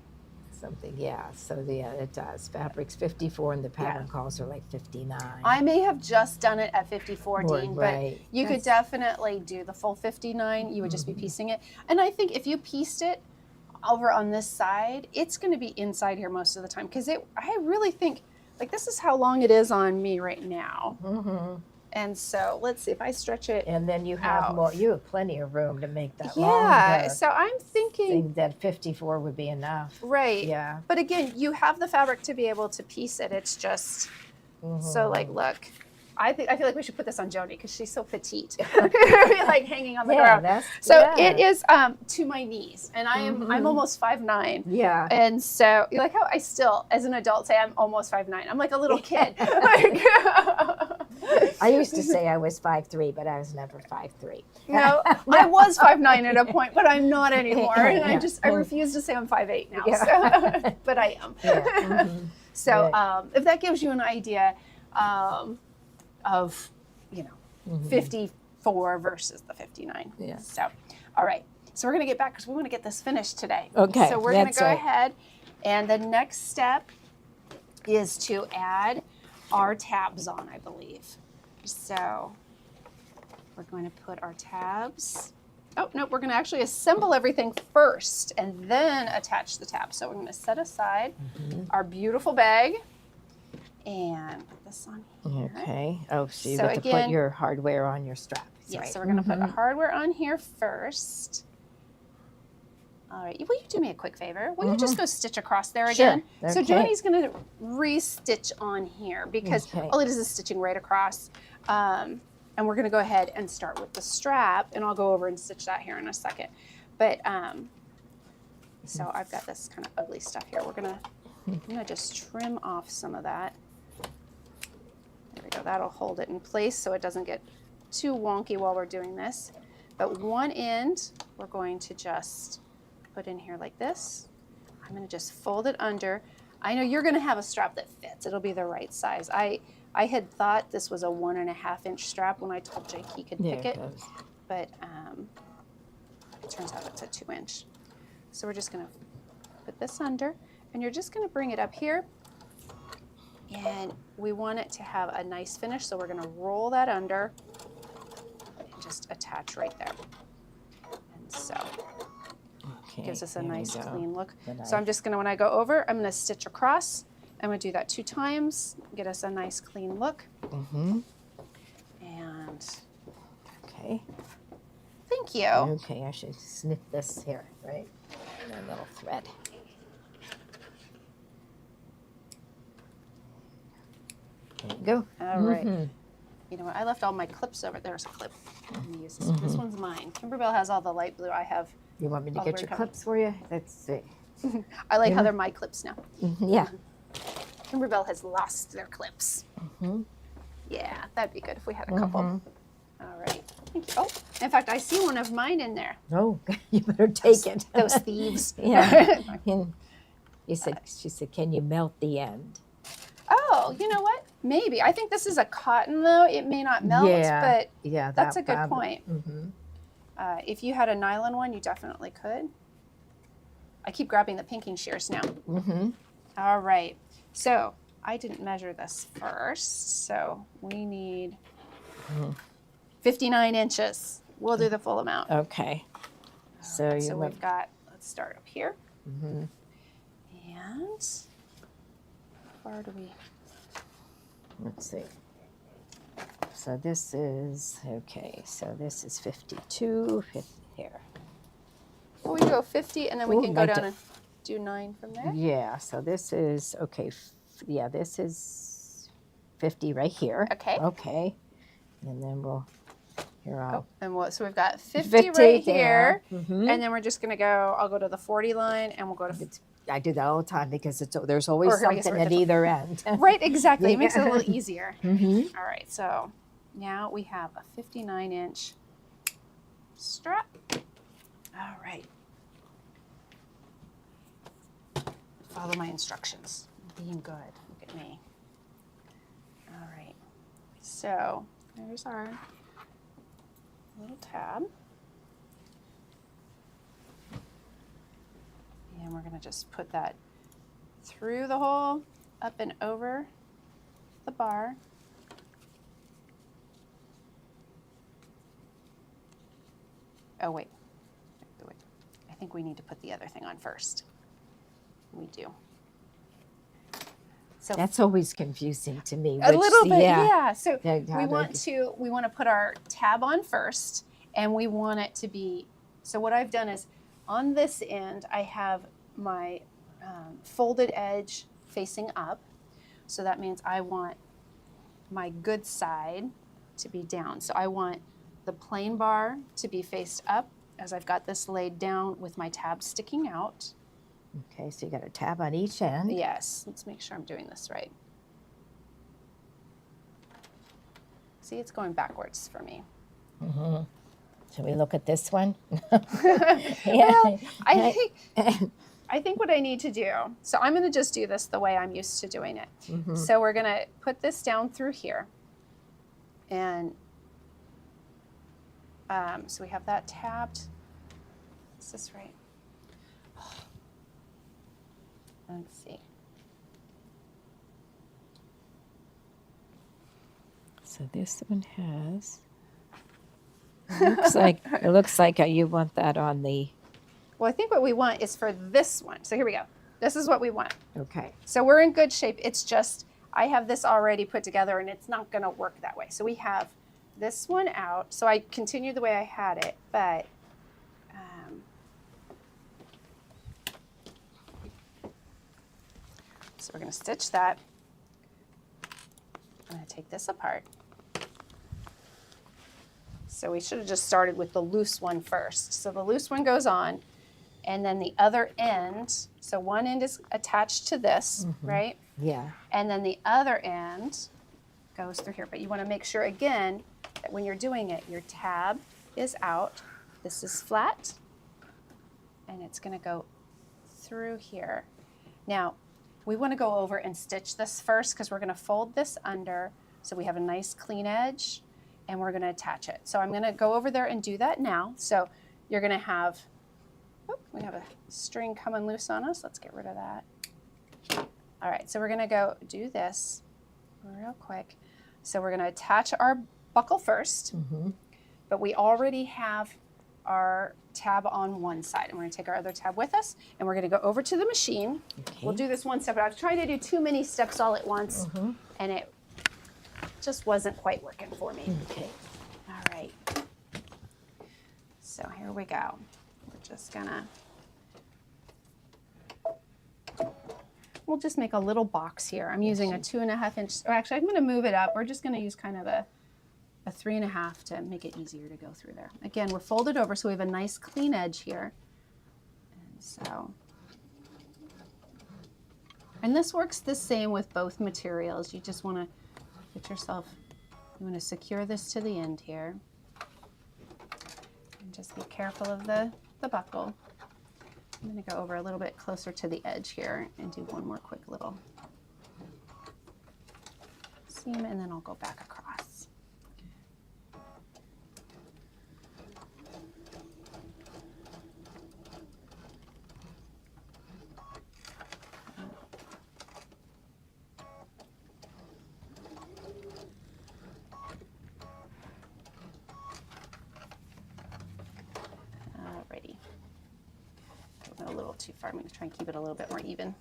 Something, so it does. Fabric's 54 and the pattern calls are like 59. I may have just done it at 54, Dean, but you could definitely do the full 59. You would just be piecing it. And I think if you pieced it over on this side, it's going to be inside here most of the time because I really think, like, this is how long it is on me right now. And so let's see if I stretch it. And then you have more. You have plenty of room to make that longer. Yeah. So I'm thinking that 54 would be enough. Right. Yeah. But again, you have the fabric to be able to piece it. It's just so like look. I feel like we should put this on Joni because she's so petite, like hanging on the ground. It is to my knees, and I'm almost 5'9". Yeah. And so you like how I still, as an adult, say I'm almost 5'9". I'm like a little kid. I used to say I was 5'3", but I was never 5'3". No, I was 5'9" at a point, but I'm not anymore. And I refuse to say I'm 5'8" now. So, but I am. So if that gives you an idea of 54 versus the 59. Yeah. So, all right. So we're going to get back because we want to get this finished today. Okay. So we're going to go ahead, and the next step is to add our tabs on, I believe. So we're going to put our tabs. Oh, no, we're going to actually assemble everything first and then attach the tabs. So we're going to set aside our beautiful bag and put this on here. Okay. Oh, so you have to put your hardware on your strap. Yes, so we're going to put the hardware on here first. All right. Will you do me a quick favor? Will you just go stitch across there again? Sure. Okay. So Joni's going to re-stitch on here because all it is stitching right across. And we're going to go ahead and start with the strap, and I'll go over and stitch that here in a second. But so I've got this kind of ugly stuff here. I'm going to just trim off some of that. There we go. That'll hold it in place so it doesn't get too wonky while we're doing this. But one end we're going to just put in here like this. I'm going to just fold it under. I know you're going to have a strap that fits. It'll be the right size. I had thought this was a 1.5 inch strap when I told Jake he could pick it, but it turns out it's a 2 inch. So we're just going to put this under, and you're just going to bring it up here, and we want it to have a nice finish, so we're going to roll that under and just attach right there. And so it gives us a nice clean look. So I'm just going to, when I go over, I'm going to stitch across. I'm going to do that 2 times, get us a nice clean look. And thank you. Okay, I should snip this here, right? And a little thread. There you go. All right. You know what? I left all my clips over. There's a clip. I'm going to use this. This one's mine. Kimberbell has all the light blue. I have. You want me to get your clips for you? Let's see. I like how they're my clips now. Yeah. Kimberbell has lost their clips. Yeah, that'd be good if we had a couple. All right. Thank you. Oh, in fact, I see one of mine in there. Oh, you better take it. Those thieves. Yeah. She said, can you melt the end? Oh, you know what? Maybe. I think this is a cotton, though. It may not melt, but that's a good point. If you had a nylon one, you definitely could. I keep grabbing the pinking shears now. All right. So I didn't measure this first, so we need 59 inches. We'll do the full amount. Okay. So we've got, let's start up here. And how far do we? Let's see. So this is, so this is 52 here. Well, we can go 50, and then we can go down and do 9 from there. Yeah, so this is, this is 50 right here. Okay. Okay. And then so we've got 50 right here. And then we're just going to go, I'll go to the 40 line, and we'll go to... I do that all the time because there's always something at either end. Right, exactly. It makes it a little easier. All right, so now we have a 59-inch strap. All right. Follow my instructions. Being good. Look at me. All right. So there's our little tab. And we're going to just put that through the hole, up and over the bar. Oh, wait. I think we need to put the other thing on first. We do. So that's always confusing to me. A little bit, yeah. So we want to put our tab on first, and we want it to be. So what I've done is, on this end, I have my folded edge facing up. So that means I want my good side to be down. So I want the plain bar to be faced up as I've got this laid down with my tab sticking out. Okay, so you got a tab on each end. Yes, let's make sure I'm doing this right. See, it's going backwards for me. Mm-hmm. Shall we look at this one? Well, I think what I need to do, so I'm going to just do this the way I'm used to doing it. Mm-hmm. So we're going to put this down through here. And so we have that tabbed. Is this right? Let's see. So this one has. It looks like you want that on the. Well, I think what we want is for this one. So here we go. This is what we want. Okay. So we're in good shape. It's just I have this already put together, and it's not going to work that way. So we have this one out. So I continued the way I had it, but so we're going to stitch that. I'm going to take this apart. So we should have just started with the loose one first. So the loose one goes on, and then the other end, so one end is attached to this, right? Yeah. And then the other end goes through here. But you want to make sure, again, that when you're doing it, your tab is out. This is flat, and it's going to go through here. Now, we want to go over and stitch this first because we're going to fold this under so we have a nice clean edge, and we're going to attach it. So I'm going to go over there and do that now. So you're going to have, oh, we have a string coming loose on us. Let's get rid of that. All right, so we're going to go do this real quick. So we're going to attach our buckle first, but we already have our tab on one side, and we're going to take our other tab with us, and we're going to go over to the machine. Okay. We'll do this one step, but I was trying to do too many steps all at once, and it just wasn't quite working for me. Okay. All right. So here we go. We're just gonna, we'll just make a little box here. I'm using a 2.5 inch, or actually I'm gonna move it up. We're just gonna use kind of a 3.5 to make it easier to go through there. Again, we're folded over so we have a nice clean edge here. And so, and this works the same with both materials. You just wanna get yourself, you want to secure this to the end here. And just be careful of the buckle. I'm going to go over a little bit closer to the edge here and do one more quick little seam, and then I'll go back across. A little too far. I'm going to try and keep it a little bit more even.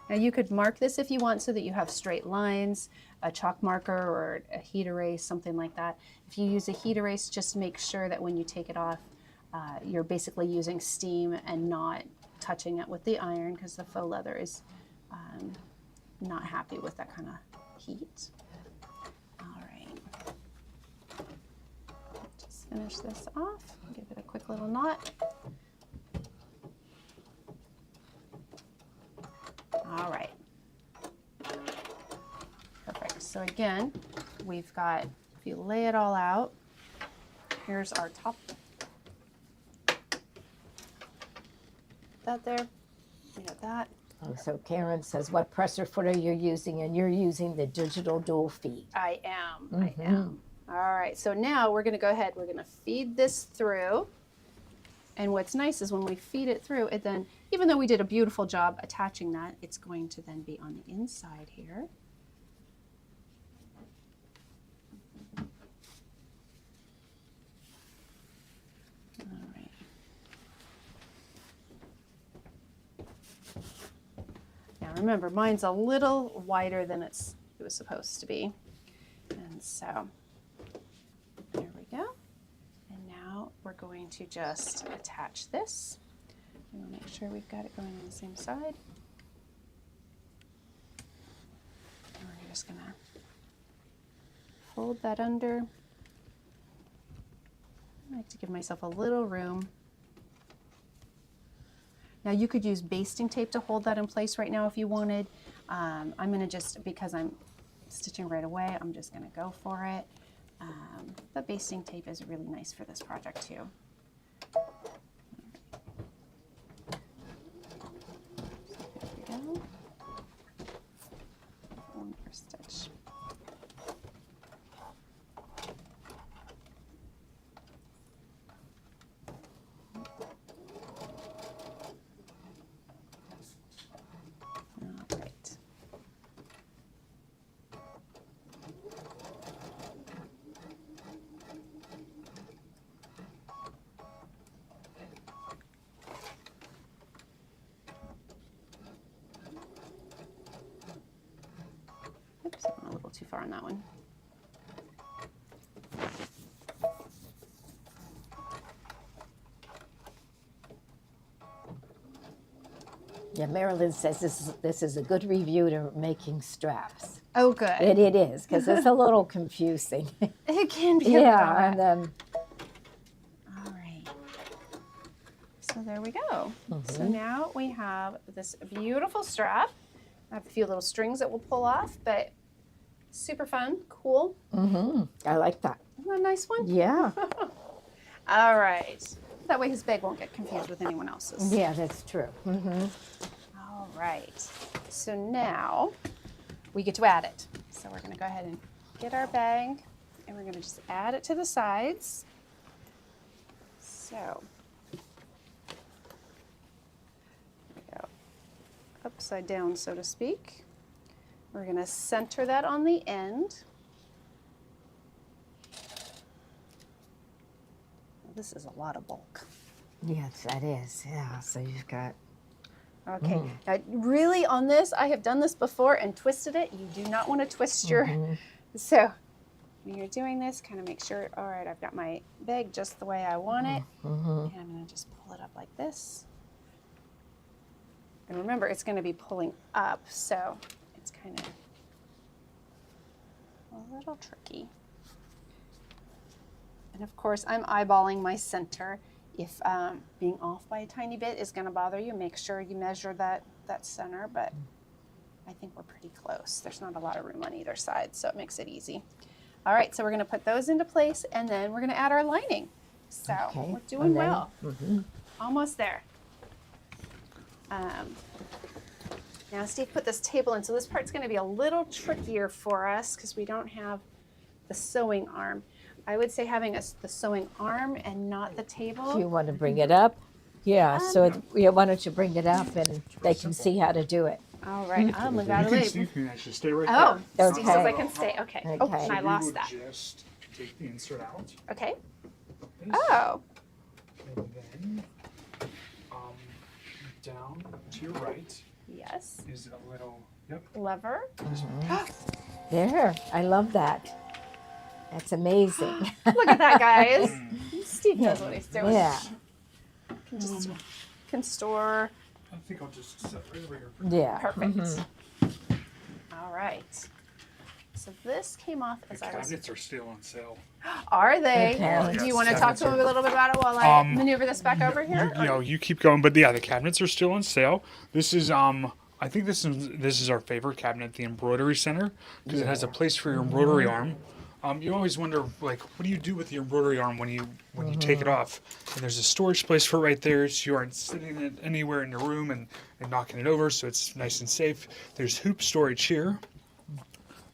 Now you could mark this if you want so that you have straight lines, a chalk marker or a heat erase, something like that. If you use a heat erase, just make sure that when you take it off, you're basically using steam and not touching it with the iron, because the faux leather is not happy with that kind of heat. All right. Just finish this off. Give it a quick little knot. All right. Perfect. So again, we've got, if you lay it all out, here's our top. that there. We got that. Oh, so Karen says, what presser foot are you using? And you're using the digital dual feed. I am. All right, so now we're going to go ahead. We're going to feed this through. And what's nice is when we feed it through, it then, even though we did a beautiful job attaching that, it's going to then be on the inside here. All right. Now remember, mine's a little wider than it was supposed to be. And so there we go. And now we're going to just attach this. We'll make sure we've got it going on the same side. And we're just gonna fold that under. I like to give myself a little room. Now you could use basting tape to hold that in place right now if you wanted. I'm gonna just, because I'm stitching right away, I'm just gonna go for it. The basting tape is really nice for this project too. So there we go. One more stitch. All right. Oops, I went a little too far on that one. Yeah, Marilyn says this is a good review to making straps. Oh, good. It is, because it's a little confusing. It can be. Yeah, and then. All right. So there we go. So now we have this beautiful strap. I have a few little strings that we'll pull off, but super fun, cool. I like that. Isn't that a nice one? Yeah. All right. That way his bag won't get confused with anyone else's. Yeah, that's true. All right. So now we get to add it. So we're going to go ahead and get our bag, and we're going to just add it to the sides. So there we go. Upside down, so to speak. We're going to center that on the end. This is a lot of bulk. Yes, that is. Yeah, so you've got. Okay, now, really on this, I have done this before and twisted it. You do not want to twist your, so when you're doing this, kind of make sure, all right, I've got my bag just the way I want it. And I'm going to just pull it up like this. And remember, it's going to be pulling up, so it's kind of a little tricky. And of course, I'm eyeballing my center. If being off by a tiny bit is going to bother you, make sure you measure that center, but I think we're pretty close. There's not a lot of room on either side, so it makes it easy. All right, so we're going to put those into place, and then we're going to add our lining. So we're doing well. Almost there. Now Steve put this table in, so this part's going to be a little trickier for us because we don't have the sewing arm. I would say having the sewing arm and not the table. Do you want to bring it up? Yeah, why don't you bring it up and they can see how to do it. All right, I'm going to Steve can actually stay right there. Okay. Steve says I can stay. Okay. Oh, Okay. I lost that. Just take the insert out. Okay. This, Oh. And then down to your right Yes. is a little, Lever. There, I love that. That's amazing. Look at that, guys. Steve knows what he's doing. Yeah. Can store. I think I'll just set right over here. Yeah. Perfect. All right. So this came off as The I was. cabinets are still on sale. Are they? Okay. Do you want to talk to him a little bit about it while I maneuver this back over here? You keep going, but yeah, the cabinets are still on sale. This is I think this is our favorite cabinet, the embroidery center, because it has a place for your embroidery arm. You always wonder, like, what do you do with the embroidery arm when you take it off? And there's a storage place for it right there, so you aren't sitting it anywhere in your room and knocking it over, so it's nice and safe. There's hoop storage here,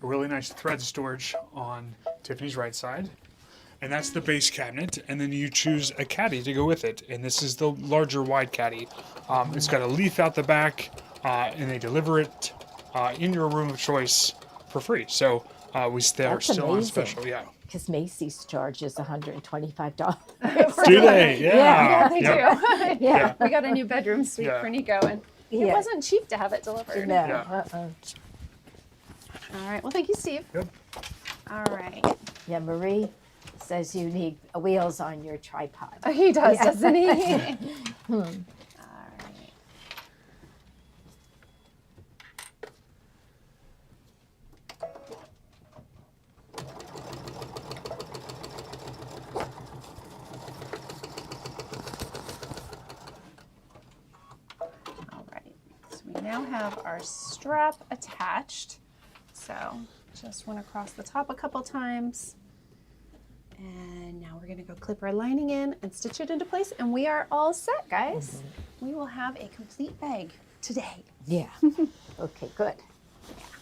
a really nice thread storage on Tiffany's right side. And that's the base cabinet, and then you choose a caddy to go with it. And this is the larger wide caddy. It's got a leaf out the back, and they deliver it in your room of choice for free. So they're That's still on amazing. special, yeah. Because Macy's charges $125. Do they? Yeah. Yeah, they Yep. do. Yeah. We got a new bedroom suite Yeah. for Nico, and it Yeah. wasn't cheap to have it delivered. No. Yeah. All right. Well, thank you, Steve. Yep. All right. Yeah, Marie says you need wheels on your tripod. Oh, he does, Yeah. doesn't he? All right. All right. So we now have our strap attached. So just went across the top a couple times. And now we're gonna go clip our lining in and stitch it into place, and we are all set, guys. We will have a complete bag today. Yeah. Okay, good.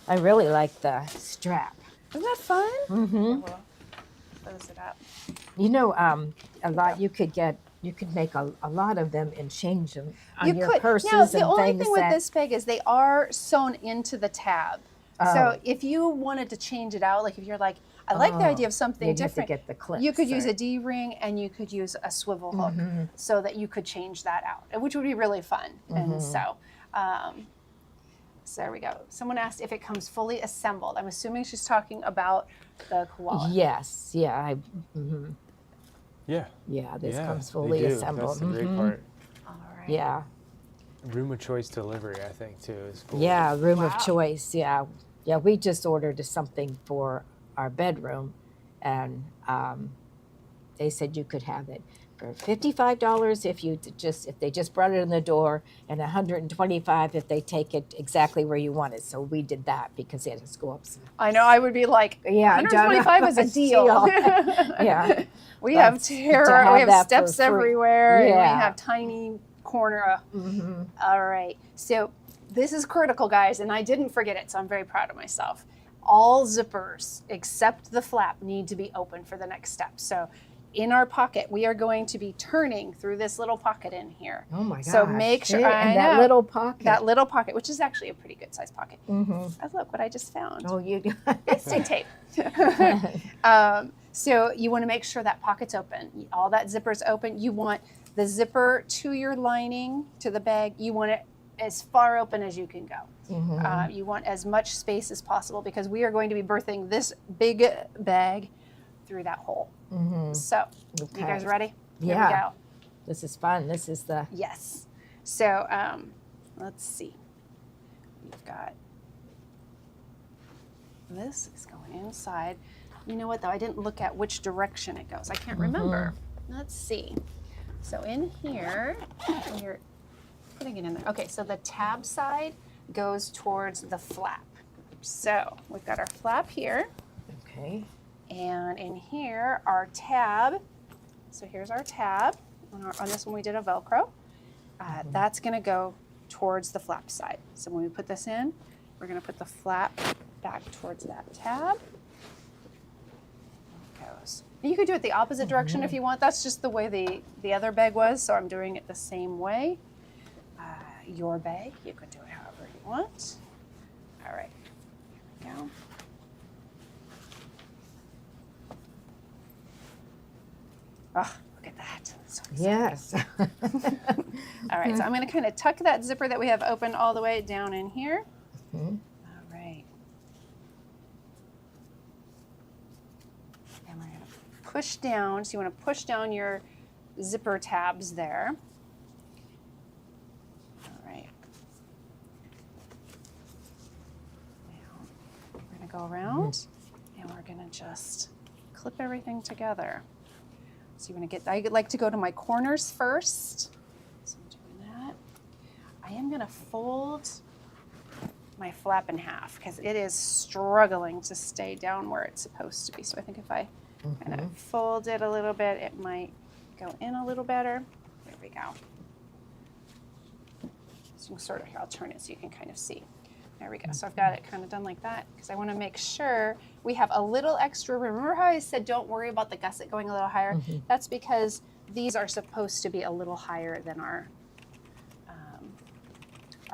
I really like the strap. Isn't that fun? Mm-hmm. We'll close it up. You know, a lot you could make a lot of them and change them on your purses Now, the and only things thing with that, this bag is they are sewn into the tab. So if you wanted to change it out, like if you're like, I like the idea of something you'd have to different, get the clips. you could use or- a D-ring and you could use a swivel hook so that you could change that out, which would be really fun. And so there we go. Someone asked if it comes fully assembled. I'm assuming she's talking about the koala. Yes, yeah, Yeah. yeah. This Yeah, comes they fully do. assembled. That's the great Mhm. part. All right. Yeah, Room of choice delivery, I think, too, is full. yeah. Room Wow. of choice. Yeah, yeah. We just ordered something for our bedroom, and they said you could have it for $55 if they just brought it in the door, and $125 if they take it exactly where you want it. So we did that because it has to go up. I know. I would be like, Yeah, 125 is a deal. Yeah. We But have to terror. have We have that for steps free. everywhere. And we Yeah. have tiny corner. Mm-hmm. All right. So this is critical, guys, and I didn't forget it, so I'm very proud of myself. All zippers except the flap need to be open for the next step. So in our pocket, we are going to be turning through this little pocket in here. Oh my gosh. So make sure- Yeah, I and that know. little pocket. That little pocket, which is actually a pretty good size pocket. Mm-hmm. Oh, look what I just found. Oh, you. Masking tape. So you want to make sure that pocket's open. All that zipper's open. You want the zipper to your lining, to the bag. You want it as far open as you can go. Mhm. You want as much space as possible because we are going to be birthing this big bag through that hole. Mhm. So, Okay. you guys ready? Here Yeah. we go. This is fun. This is the. Yes. So, let's see. We've got this is going inside. You know what though? I didn't look at which direction it goes. I can't remember. Let's see. So in here, when you're putting it in there. Okay, so the tab side goes towards the flap. So we've got our flap here, Okay. and in here, our tab. So here's our tab. On this one, we did a Velcro. That's going to go towards the flap side. So when we put this in, we're going to put the flap back towards that tab. There it goes. You could do it the opposite direction if you want. That's just the way the other bag was, so I'm doing it the same way. Your bag, you could do it however you want. All right, here we go. Oh, look at that. So exciting. Yes. All right, so I'm going to kind of tuck that zipper that we have open all the way down in here. Mhm. All right. And we're going to push down. So you want to push down your zipper tabs there. All right. Now we're going to go around and we're going to just clip everything together. So you want to get, I like to go to my corners first. So I'm doing that. I am going to fold my flap in half because it is struggling to stay down where it's supposed to be. So I think if I kind of fold it a little bit, it might go in a little better. There we go. So you can sort of, here, I'll turn it so you can kind of see. There we go. So I've got it kind of done like that because I want to make sure we have a little extra room. Remember how I said don't worry about the gusset going a little higher? That's because these are supposed to be a little higher than our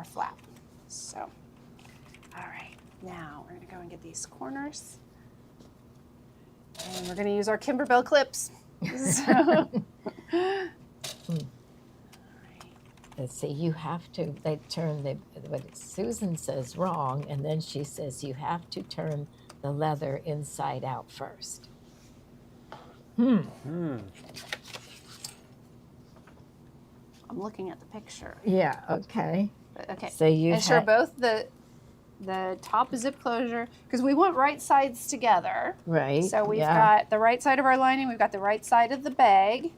flap. So, all right, now we're going to go and get these corners. And we're going to use our Kimberbell clips. So, let's see, you have to, they turn what Susan says wrong, and then she says you have to turn the leather inside out first. I'm looking at the picture. Yeah, okay. Okay. So you ensure both the top zip closure, because we want right sides together. Right. So we've got the right side of our lining, we've got the right side of the bag.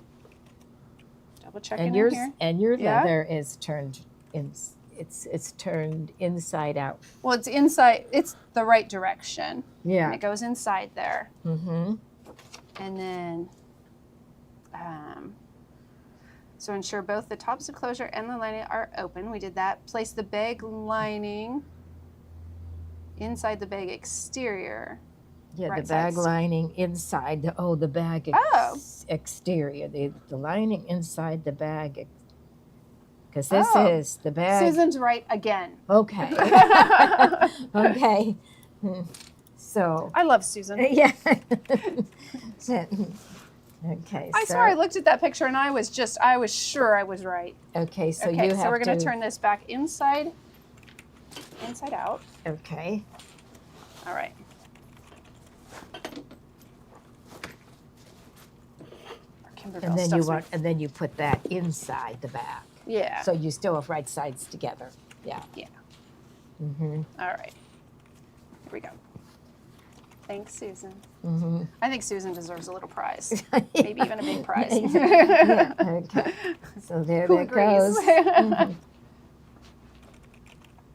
Double checking in here. And your leather is turned in, it's turned inside out. Well, it's inside, it's the right direction. Yeah. And it goes inside there. Mm-hmm. And then so ensure both the top zip closure and the lining are open. We did that. Place the bag lining inside the bag exterior. Yeah, right the bag sides. lining inside the bag exterior. The lining inside the bag. Because this is the bag. Susan's right again. Okay. Okay. So. I love Susan. Yeah. Okay. I swear I looked at that picture and I was sure I was right. Okay, so Okay, you have so we're going to turn this back inside out. Okay. All right. Our Kimberbell And then stuff's and then you put that inside the bag. Yeah. So you still have right sides together. Yeah. Yeah. Mm-hmm. All right. Here we go. Thanks, Susan. Mm-hmm. I think Susan deserves a little prize. Maybe even a big prize. Yeah, okay. So there Who that agrees? goes. Mhm.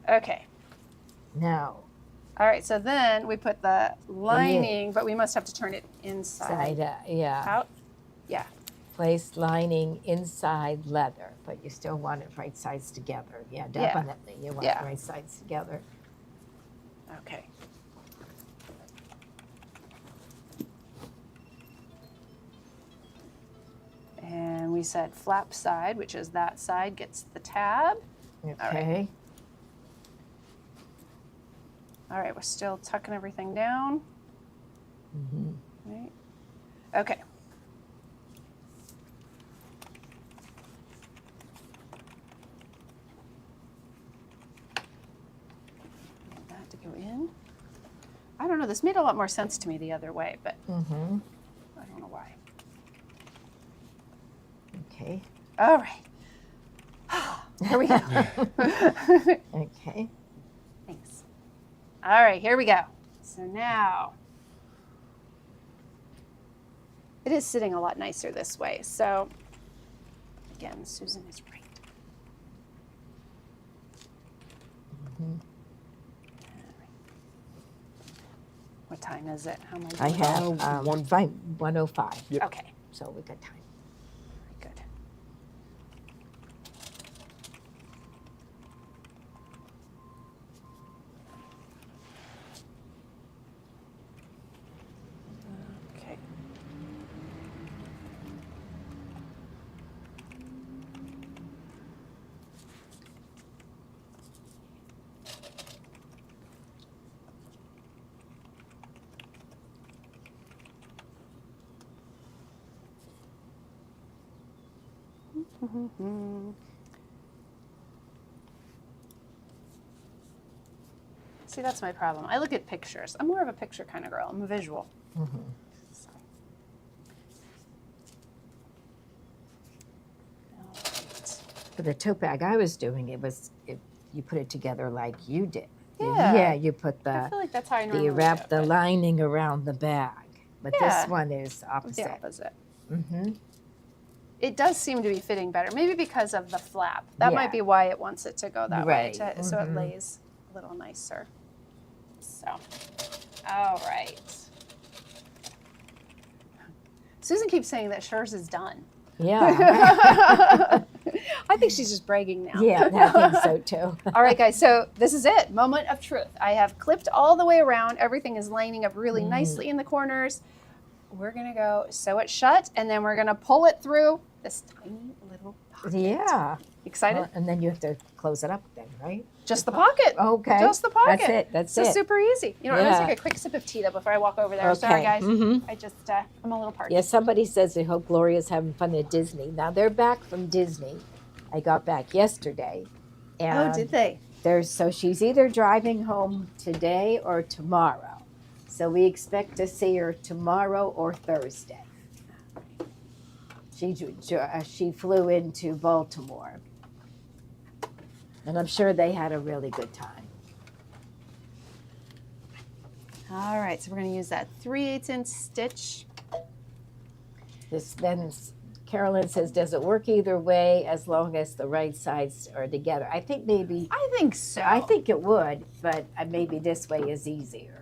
Okay. Now, All right, so then we put the lining, but we must have to turn it inside side, yeah. out. Yeah. Place lining inside leather, but you still want it right sides together. Yeah, definitely. You want Yeah. right sides together. Okay. And we said flap side, which is that side, gets the tab. Okay. All right, we're still tucking everything down. Mm-hmm. Right. Okay. Get that to go in. I don't know, this made a lot more sense to me the other way, but Mm-hmm. I don't know why. Okay. All right. Here we go. Okay. Thanks. All right, here we go. So now, it is sitting a lot nicer this way. So, again, Susan is right. Mm-hmm. What time is it? How am I doing? I have 1:05. Yep. Okay, So we got time. good. Okay. See, that's my problem. I look at pictures. I'm more of a picture kind of girl. I'm a visual. Mm-hmm. So. All right. For the tote bag I was doing, you put it together like you did. Yeah. Yeah, you put I the, feel like that's how I normally you wrap do it, the but lining around the bag. But Yeah. this one is it's the opposite. opposite. Mm-hmm. It does seem to be fitting better, maybe because of the flap. That Yeah. might be why it wants it to go that Right. way, so it Mhm. lays a little nicer. So, all right. Susan keeps saying that hers is done. Yeah. I think she's just bragging now. Yeah, I think so too. All right, guys, so this is it. Moment of truth. I have clipped all the way around. Everything is lining up really nicely in the corners. We're going to go sew it shut, and then we're going to pull it through this tiny little pocket. Yeah. Excited? And then you have to close it up then, right? Just the pocket. Okay. Just the pocket. That's it. That's so it. super easy. You know, I'm Yeah. going to take a quick sip of tea, though, before I walk over there. Okay. Sorry, guys. Mm-hmm. I just, I'm a little parched. Yeah, somebody says they hope Gloria's having fun at Disney. Now, they're back from Disney. I got back yesterday. And Oh, did they? so she's either driving home today or tomorrow. So we expect to see her tomorrow or Thursday. She flew into Baltimore. And I'm sure they had a really good time. All right, so we're going to use that 3/8" stitch. Carolyn says, does it work either way as long as the right sides are together? I think I think so. I think it would, but maybe this way is easier.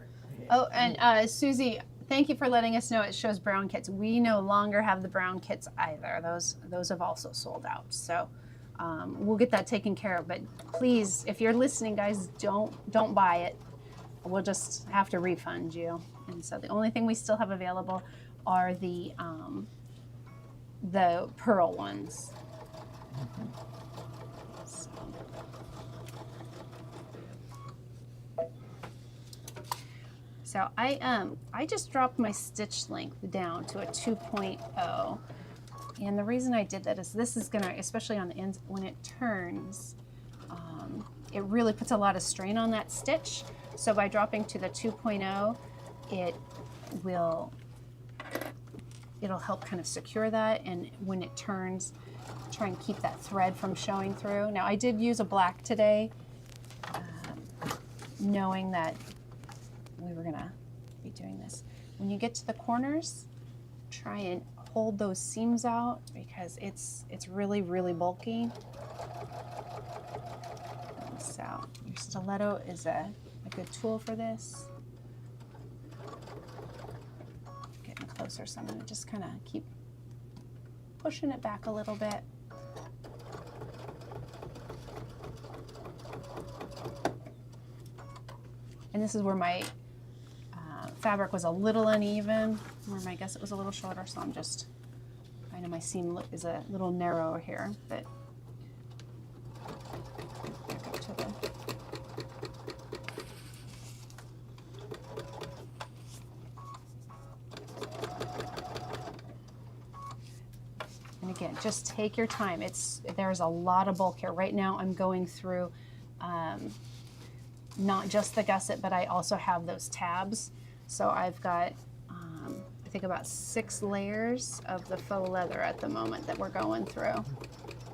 Oh, and Susie, thank you for letting us know it shows brown kits. We no longer have the brown kits either. Those have also sold out. So we'll get that taken care of. But please, if you're listening, guys, don't buy it. We'll just have to refund you. And so the only thing we still have available are the pearl ones. So I just dropped my stitch length down to a 2.0. And the reason I did that is this is gonna, especially on the ends, when it turns, it really puts a lot of strain on that stitch. So by dropping to the 2.0, it'll help kind of secure that, and when it turns, try and keep that thread from showing through. Now I did use a black today, knowing that we were gonna be doing this. When you get to the corners, try and hold those seams out because it's really, really bulky. So your stiletto is a good tool for this. Getting closer, so I'm gonna just kind of keep pushing it back a little bit. And this is where my fabric was a little uneven, where my gusset was a little shorter, so I know my seam is a little narrower here, but back up to the and again, just take your time. There's a lot of bulk here. Right now I'm going through not just the gusset, but I also have those tabs. So I've got, I think about 6 layers of the faux leather at the moment that we're going through.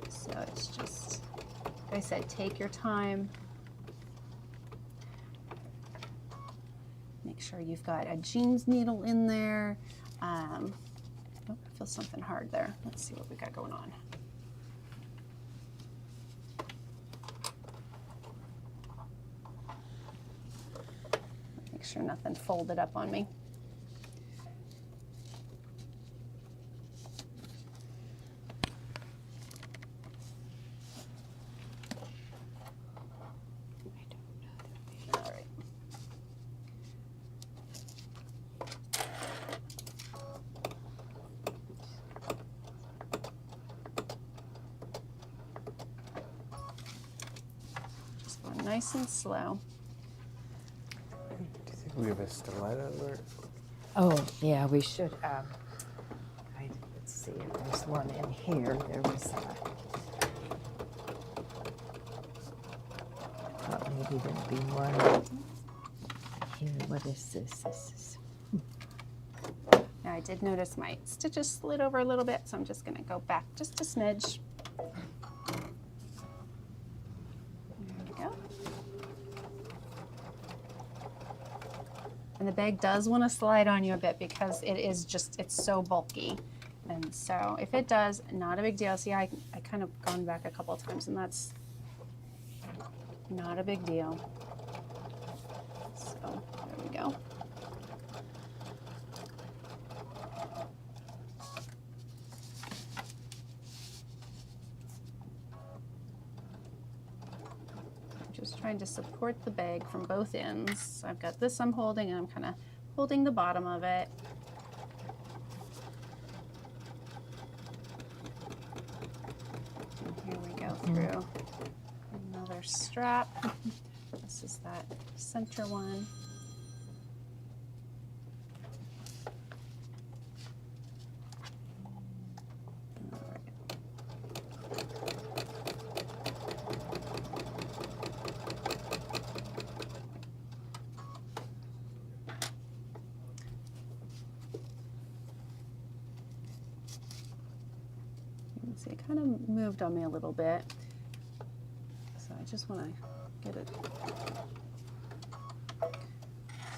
So it's just, like I said, take your time. Make sure you've got a jeans needle in there. Oh, I feel something hard there. Let's see what we got going on. Make sure nothing folded up on me. All right. Just going nice and slow. Do you think we have a stiletto or? Oh, yeah, we should. Let's see if there's one in here. There was thought maybe there'd be one here. What is this? This is. Now I did notice my stitches slid over a little bit, so I'm just going to go back just a smidge. There we go. And the bag does want to slide on you a bit because it's so bulky. And so if it does, not a big deal. See, I kind of gone back a couple of times, and that's not a big deal. trying to support the bag from both ends. So I've got this I'm holding, and I'm kind of holding the bottom of it. And here we go through another strap. This is that center one. See, it kind of moved on me a little bit, so I just want to get it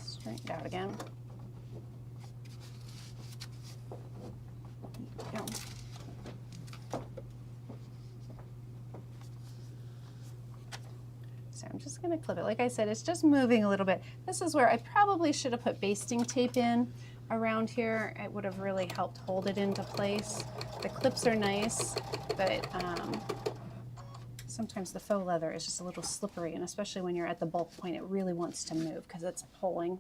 straightened out again. There we go. So I'm just going to clip it. Like I said, it's just moving a little bit. This is where I probably should have put basting tape in around here. It would have really helped hold it into place. The clips are nice, but sometimes the faux leather is just a little slippery, and especially when you're at the bulk point, it really wants to move because it's pulling.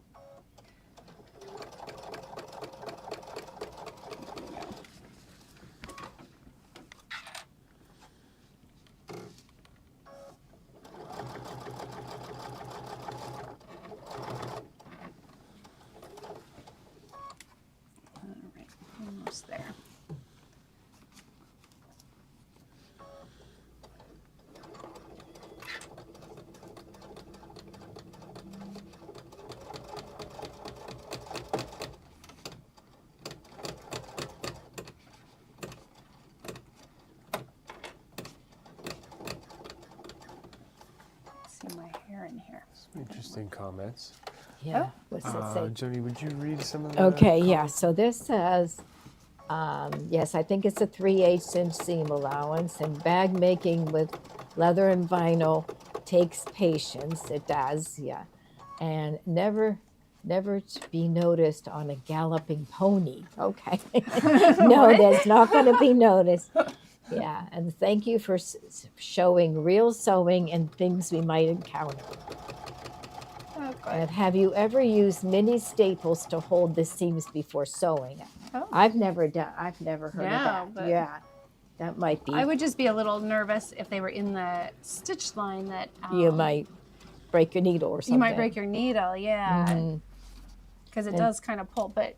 All right, almost there. See my hair in here. Some interesting comments. Yeah. What's it say? Joni, would you read some of the Okay, yeah. comments? So this says, yes, I think it's a 3/8 inch seam allowance, and bag making with leather and vinyl takes patience. It does, yeah. And never to be noticed on a galloping pony. Okay. No, that's not going to be noticed. Yeah, and thank you for showing real sewing and things we might encounter. Oh, good. And have you ever used mini staples to hold the seams before sewing? Oh. I've never heard of that. but Yeah, that might be. I would just be a little nervous if they were in the stitch line that You might break your needle or something. you might break your needle, yeah, because it does kind of pull. But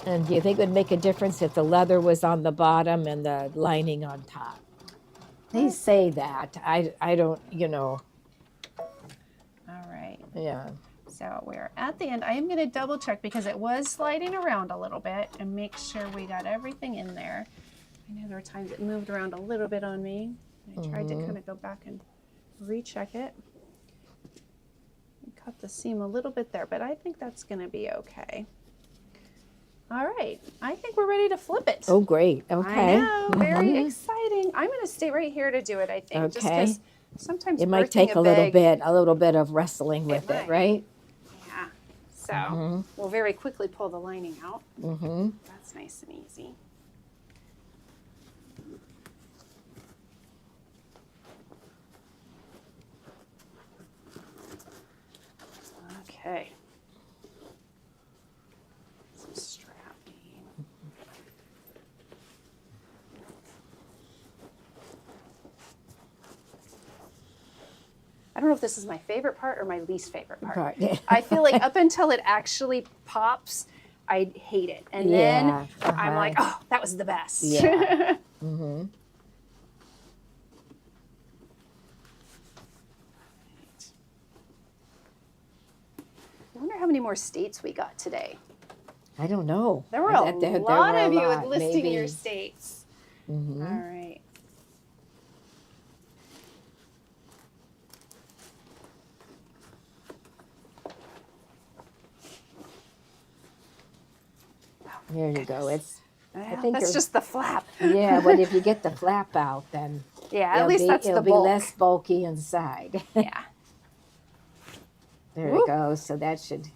And do you think it would make a difference if the leather was on the bottom and the lining on top? They say that. I don't, all right, yeah. so we're at the end. I am going to double check because it was sliding around a little bit and make sure we got everything in there. I know there were times it moved around a little bit on me. I tried to kind of go back and recheck it. Cut the seam a little bit there, but I think that's going to be okay. All right, I think we're ready to flip it. Oh, great. Okay. I know, very exciting. I'm going to stay right here to do it, I think. Just Okay. 'cause sometimes It might birthing take a bag- little bit of wrestling with it, might. right? Yeah. So we'll very quickly pull the lining out. Mm-hmm. That's nice and easy. Okay. Some strapping. I don't know if this is my favorite part or my least favorite part. Right. I feel like up until it actually pops, I hate it. And Yeah, then I'm like, oh, that was the best. Yeah. Mm-hmm. I wonder how many more states we got today. I don't know. There were a lot of you listing your states. Mm-hmm. All right. There you go. It's. I Well, think that's you're- just the flap. Yeah, but if you get the flap out, then Yeah, at least that's it'll the be bulk. less bulky inside. Yeah. There Woo. it goes. So that should.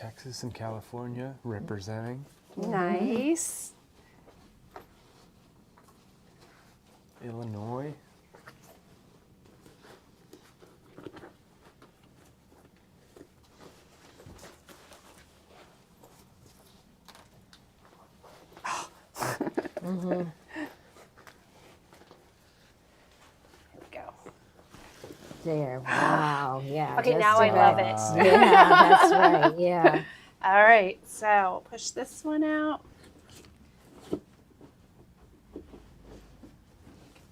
Texas and California representing. Nice. Illinois. There we go. There. Wow. Yeah. Okay, just now I about. love it. Yeah, that's right. Yeah. All right, so push this one out. Look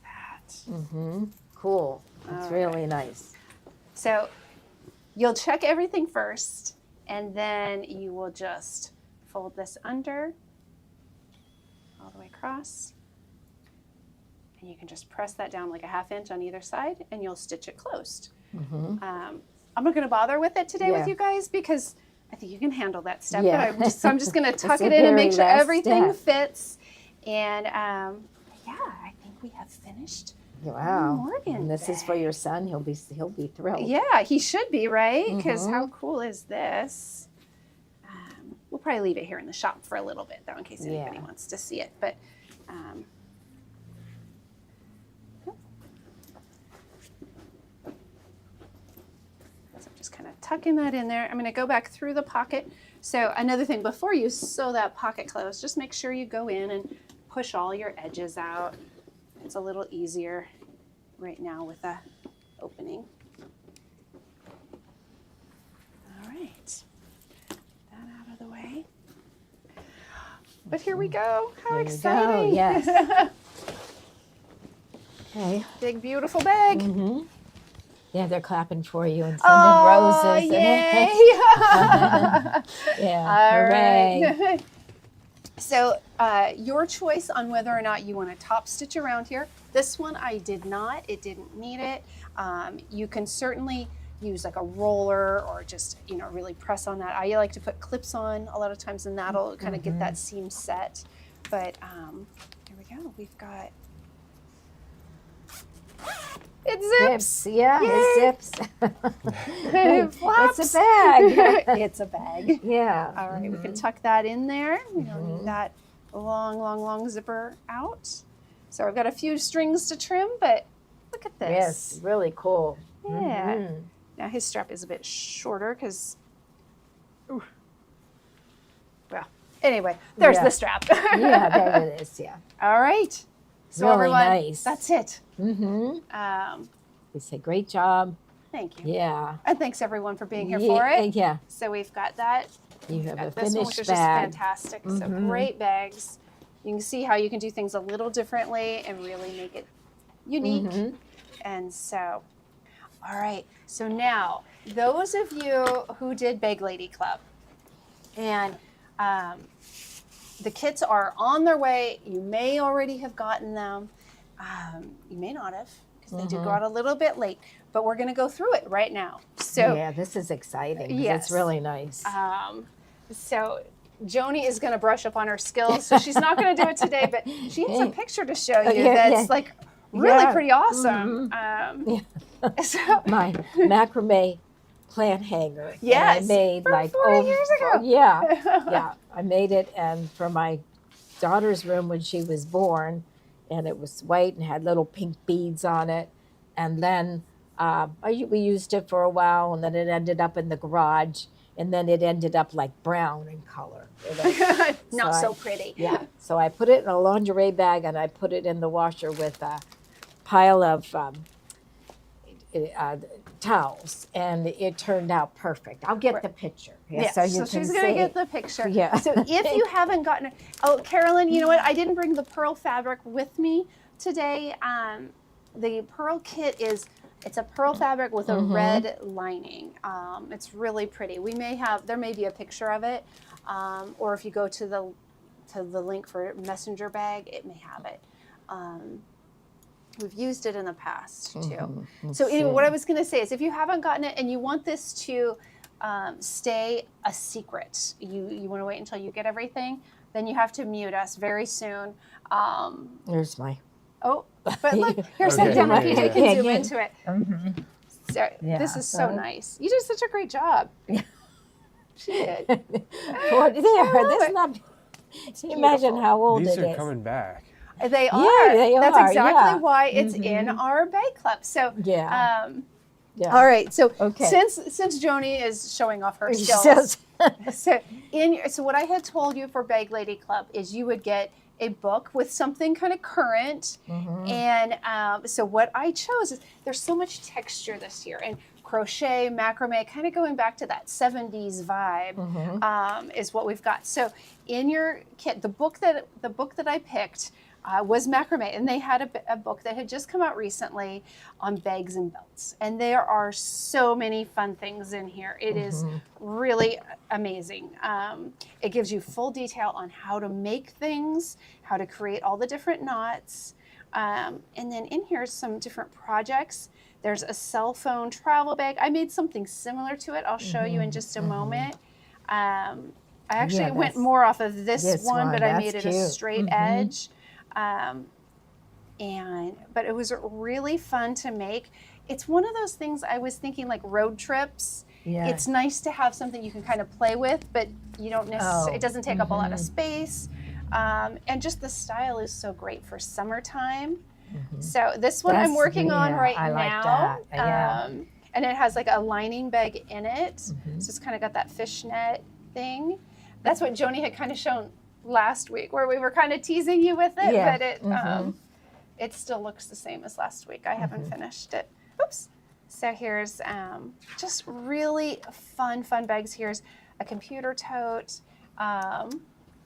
at that. Cool. That's All really nice. So you'll check everything first, and then you will just fold this under all the way across. And you can just press that down like a 1/2 inch on either side, and you'll stitch it closed. I'm not going to bother with it today with you guys because I think you can handle that step. Yeah. But so I'm just going to tuck the it in and make very sure last everything step. fits. And yeah, I think we have finished. Wow. Morgan And this is for your son. He'll be thrilled. Yeah, he should be, right? Because how cool is this? We'll probably leave it here in the shop for a little bit, though, in case anybody wants to see it. But so I'm just kind of tucking that in there. I'm going to go back through the pocket. So another thing, before you sew that pocket closed, just make sure you go in and push all your edges out. It's a little easier right now with the opening. All right, that out of the way. But here we go. How There you exciting! go. Yes. Okay. Big beautiful bag. Yeah, they're clapping for you and sending roses. Yay! Yeah. All Hooray. right. So your choice on whether or not you want to top stitch around here. This one I did not. It didn't need it. You can certainly use like a roller or just, really press on that. I like to put clips on a lot of times, and that'll kind of get that seam set. But here we go. We've got it zips. Zips. Yeah, Yay. it zips. It flops. It's a bag. It's a bag. Yeah. All right, we can tuck that in there. We don't need that long zipper out. So I've got a few strings to trim, but look at this. Yes, really cool. Yeah. Now his strap is a bit shorter because, well, anyway, there's the strap. Yeah, there it is. Yeah. All right. So Really everyone, nice. that's it. We say great job. Thank you. Yeah. And thanks everyone for being here for it. Yeah. So we've got that. You have a Got this one, which finished is just bag. fantastic. So great bags. You can see how you can do things a little differently and really make it unique. And so, all right. So now, those of you who did Bag Lady Club, and the kits are on their way. You may already have gotten them. You may not have, because they did go out a little bit late. But we're going to go through it right now. So yeah, this is exciting. 'Cause yes. It's really nice. So Joni is going to brush up on her skills. So she's not going to do it today, but she has a picture to show you that's like really pretty awesome. So My macrame plant hanger. that Yes, I made from like 40 years ago. Yeah, yeah. I made it, and for my daughter's room when she was born, and it was white and had little pink beads on it, and then we used it for a while, and then it ended up in the garage, and then it ended up like brown in color. not so pretty. Yeah. So I put it in a lingerie bag, and I put it in the washer with a pile of towels, and it turned out perfect. I'll get the picture. Yeah, so she's going to get the picture. Yeah. So if you haven't gotten it, Carolyn, you know what? I didn't bring the pearl fabric with me today. The pearl kit it's a pearl fabric with a red lining. It's really pretty. There may be a picture of it, or if you go to the link for messenger bag, it may have it. We've used it in the past too. So anyway, what I was going to say is if you haven't gotten it and you want this to stay a secret, you want to wait until you get everything, then you have to mute us very soon. There's my. Oh, but look, here's Okay. down if you Yeah, can zoom yeah. into it. So Yeah, this is so so- nice. You did such a great job. She did. That's not. Can you imagine how old These it are is? coming back. They are. Yeah, they That's are, exactly yeah. why it's in our bag club. So, Yeah. all right. So, Okay. since Joni is showing off her skills, so what I had told you for Bag Lady Club is you would get a book with something kind of current, and so what I chose is there's so much texture this year, and crochet, macrame, kind of going back to that 70s vibe is what we've got. So in your kit, the book that I picked was macrame, and they had a book that had just come out recently on bags and belts, and there are so many fun things in here. It is really amazing. It gives you full detail on how to make things, how to create all the different knots, and then in here some different projects. There's a cell phone travel bag. I made something similar to it. I'll show you in just a moment. I actually went more off of this one, but I made it a straight edge. But it was really fun to make. It's one of those things I was thinking like road trips. Yeah. It's nice to have something you can kind of play with, but you don't necessarily, it doesn't take up a lot of space. And just the style is so great for summertime. So this one I'm working on right now. Like that. Yeah. And it has like a lining bag in it. So it's kind of got that fishnet thing. That's what Joni had kind of shown last week, where we were kind of teasing you with it, but it still looks the same as last week. I haven't finished it. Oops. So here's just really fun bags. Here's a computer tote.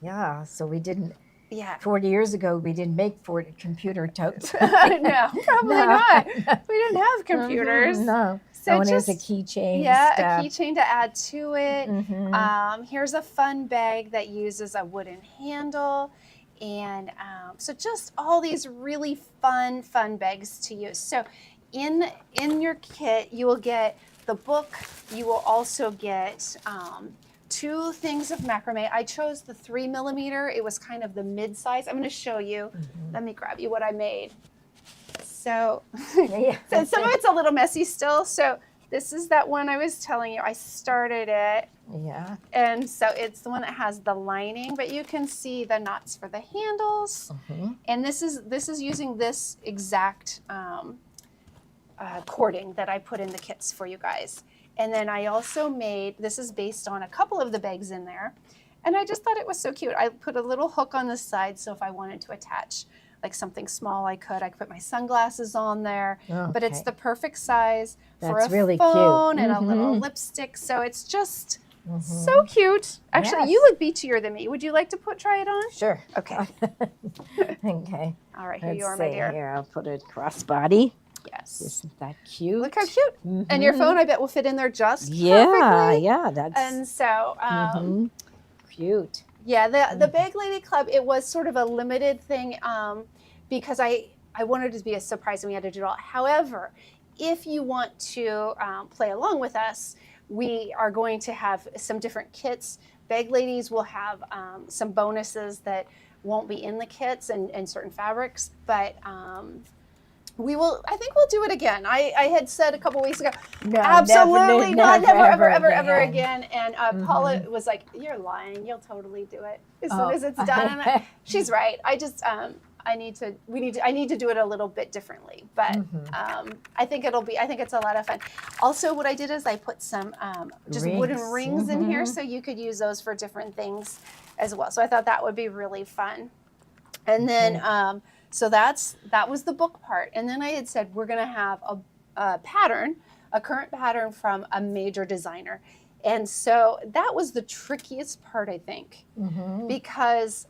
Yeah, so we didn't. Yeah. 40 years ago, we didn't make 40 computer totes. No, probably not. We didn't have computers. No. So there's a keychain. Yeah, a keychain to add to it. Here's a fun bag that uses a wooden handle. And so just all these really fun bags to use. So in your kit, you will get the book. You will also get 2 things of macrame. I chose the 3 millimeter. It was kind of the mid-size. I'm going to show you. Let me grab you what I made. So, so some of it's a little messy still. So this is that one I was telling you. I started it. Yeah. And so it's the one that has the lining, but you can see the knots for the handles. And this is using this exact cording that I put in the kits for you guys. And then I also made, this is based on a couple of the bags in there. And I just thought it was so cute. I put a little hook on the side, so if I wanted to attach like something small, I could put my sunglasses on there. But it's the perfect size for a really phone and a little lipstick. So it's just so cute. Actually, you look beachier than me. Would you like to try it on? Sure. Okay. Okay. All right, here you are, my dear. Here, I'll put it crossbody. Yes. Isn't that cute? Look how cute. And your phone, I bet, will fit in there just perfectly. Yeah, that's... And so... cute. Yeah, the Bag Lady Club, it was sort of a limited thing because I wanted it to be a surprise and we had to do it all. However, if you want to play along with us, we are going to have some different kits. Bag Ladies will have some bonuses that won't be in the kits and certain fabrics, but... I think we'll do it again. I had said a couple weeks ago, no, absolutely not, never, ever again. And Paula was like, "You're lying. You'll totally do it as soon as it's done." And she's right. I just, I need to do it a little bit differently. But I think it's a lot of fun. Also, what I did is I put some just wooden rings in here, so you could use those for different things as well. So I thought that would be really fun. And then. So that was the book part. And then I had said, we're going to have a pattern, a current pattern from a major designer. And so that was the trickiest part, I think, because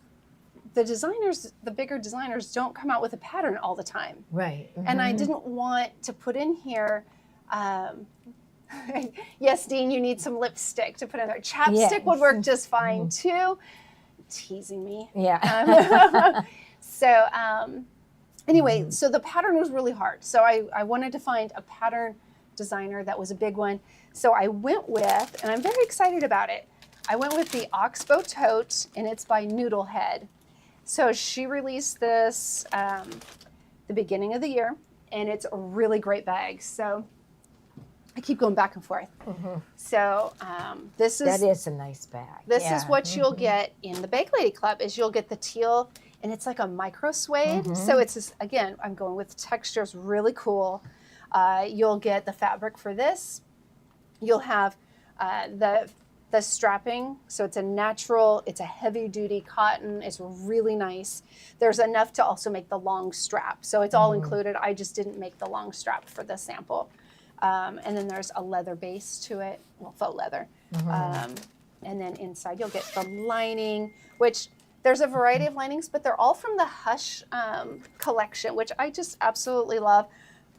the bigger designers don't come out with a pattern all the time. Right. And I didn't want to put in here, yes, Dean, you need some lipstick to put in there. Chapstick would work just fine too. Teasing me. Yeah. So anyway, so the pattern was really hard. So I wanted to find a pattern designer that was a big one. So I went with, and I'm very excited about it, I went with the Oxbow Tote, and it's by Noodlehead. So she released this the beginning of the year, and it's a really great bag. So I keep going back and forth. So that is a nice bag. This is what you'll get in the Bake Lady Club is you'll get the teal, and it's like a micro suede. So it's just, again, I'm going with textures, really cool. You'll get the fabric for this. You'll have the strapping. So it's a natural, it's a heavy duty cotton. It's really nice. There's enough to also make the long strap. So it's all included. I just didn't make the long strap for the sample. And then there's a leather base to it, well, faux leather. And then inside you'll get the lining, which there's a variety of linings, but they're all from the Hush collection, which I just absolutely love.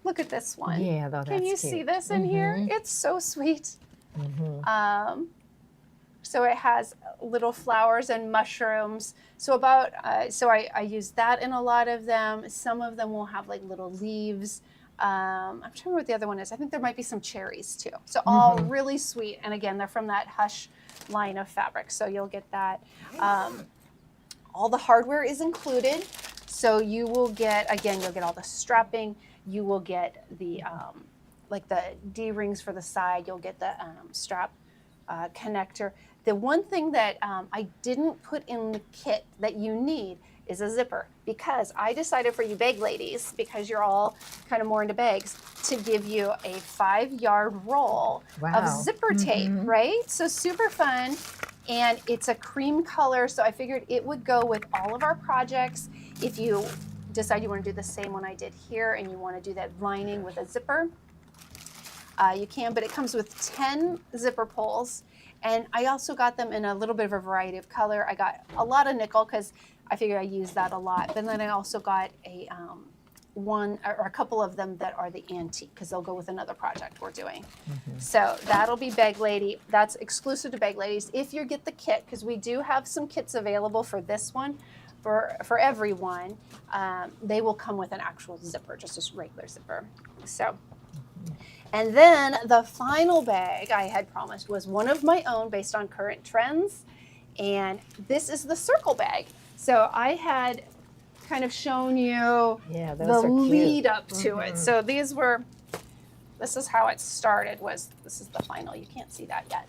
Look at this one. Yeah, though, that's Can you cute. see this in here? It's so sweet. So it has little flowers and mushrooms. So about, I use that in a lot of them. Some of them will have like little leaves. I'm trying to remember what the other one is. I think there might be some cherries too. So all really sweet. And again, they're from that Hush line of fabric. So you'll get that. All the hardware is included. So you will get, again, you'll get all the strapping. You will get the, like the D-rings for the side. You'll get the strap connector. The one thing that I didn't put in the kit that you need is a zipper, because I decided for you bag ladies, because you're all kind of more into bags, to give you a 5-yard roll of zipper tape, right? So super fun. And it's a cream color, so I figured it would go with all of our projects. If you decide you want to do the same one I did here and you want to do that lining with a zipper, you can, but it comes with 10 zipper pulls. And I also got them in a little bit of a variety of color. I got a lot of nickel because I figured I use that a lot. But then I also got a one or a couple of them that are the antique, because they'll go with another project we're doing. So that'll be Bag Lady. That's exclusive to Bag Ladies. If you get the kit, because we do have some kits available for this one, for everyone, they will come with an actual zipper, just a regular zipper. So. And then the final bag I had promised was one of my own based on current trends. And this is the circle bag. So I had kind of shown you the lead up to it. So this is how it started, this is the final. You can't see that yet.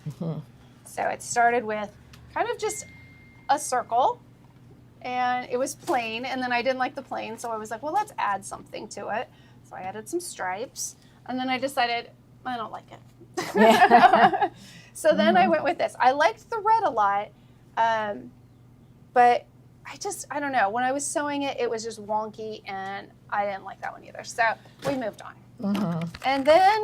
So it started with kind of just a circle, and it was plain. And then I didn't like the plain, so I was like, well, let's add something to it. So I added some stripes. And then I decided, I don't like it. So then I went with this. I liked the red a lot, but I don't know. When I was sewing it, it was just wonky, and I didn't like that one either. So we moved on. And then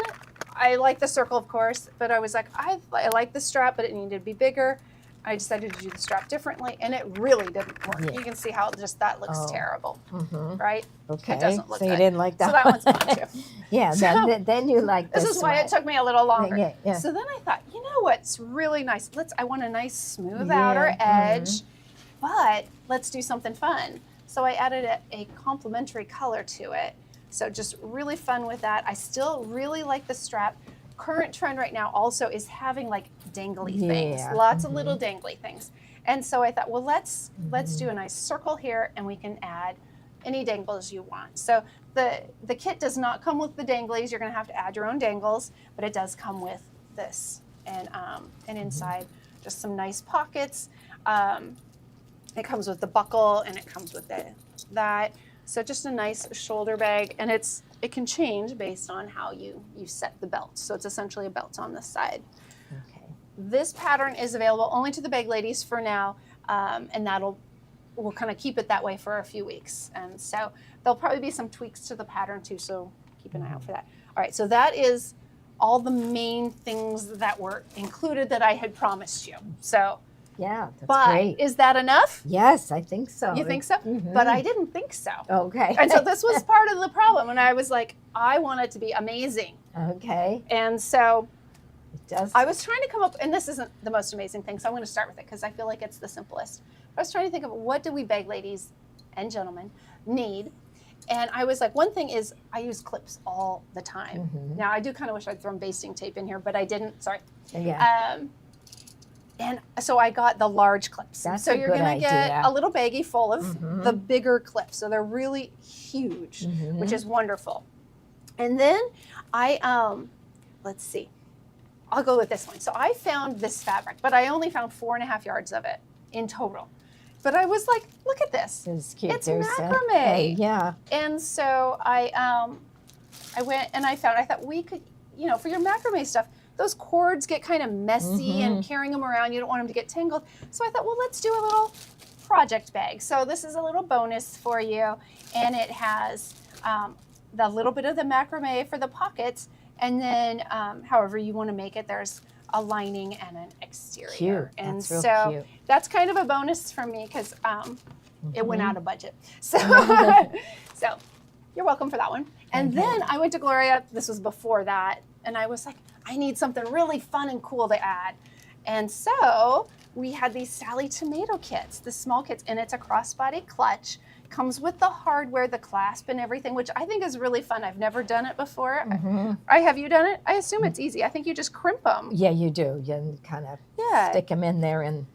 I liked the circle, of course, but I was like, I like the strap, but it needed to be bigger. I decided to do the strap differently, and it really didn't work. You can see how just that looks terrible, right? Okay. It doesn't look so good. You didn't like that. So that one's gone too. Yeah. So then you like this. This is why it took me a little longer. Yeah. So then I thought, you know what's really nice? I want a nice smooth outer edge, but let's do something fun. So I added a complementary color to it. So just really fun with that. I still really like the strap. Current trend right now also is having like dangly things, lots of little dangly things. And so I thought, well, let's do a nice circle here, and we can add any dangles you want. So the kit does not come with the danglies. You're going to have to add your own dangles, but it does come with this, and inside just some nice pockets. It comes with the buckle, and it comes with that. So just a nice shoulder bag, and it can change based on how you set the belt. So it's essentially a belt on this side. Okay. This pattern is available only to the Bag Ladies for now, and we'll kind of keep it that way for a few weeks. And so there'll probably be some tweaks to the pattern too, so keep an eye out for that. All right, so that is all the main things that were included that I had promised you. So. Yeah, that's great. Is that enough? Yes, I think so. You think so? But I didn't think so. Okay. And so this was part of the problem. And I was like, I want it to be amazing. Okay. And so it does. I was trying to come up, and this isn't the most amazing thing, so I'm going to start with it because I feel like it's the simplest. I was trying to think of what do we bag ladies and gentlemen need. And I was like, one thing is I use clips all the time. Now, I do kind of wish I'd thrown basting tape in here, but I didn't. Sorry. Yeah. And so I got the large clips. That's so a you're good going to idea. get a little baggie full of the bigger clips. So they're really huge, which is wonderful. And then I let's see. I'll go with this one. So I found this fabric, but I only found 4.5 yards of it in total. But I was like, look at this. It's cute. It's There's macrame. yeah. And so I went and I thought we could, for your macrame stuff, those cords get kind of messy and carrying them around, you don't want them to get tangled. So I thought, well, let's do a little project bag. So this is a little bonus for you. And it has the little bit of the macrame for the pockets. And then however you want to make it, there's a lining and an exterior. Cute. And that's real so cute. that's kind of a bonus for me because it went out of budget. So, so you're welcome for that one. And then I went to Gloria, this was before that, and I was like, I need something really fun and cool to add. And so we had these Sally tomato kits, the small kits, and it's a crossbody clutch. Comes with the hardware, the clasp and everything, which I think is really fun. I've never done it before. Have you done it? I assume it's easy. I think you just crimp them. Yeah, you do. You kind of stick them in there and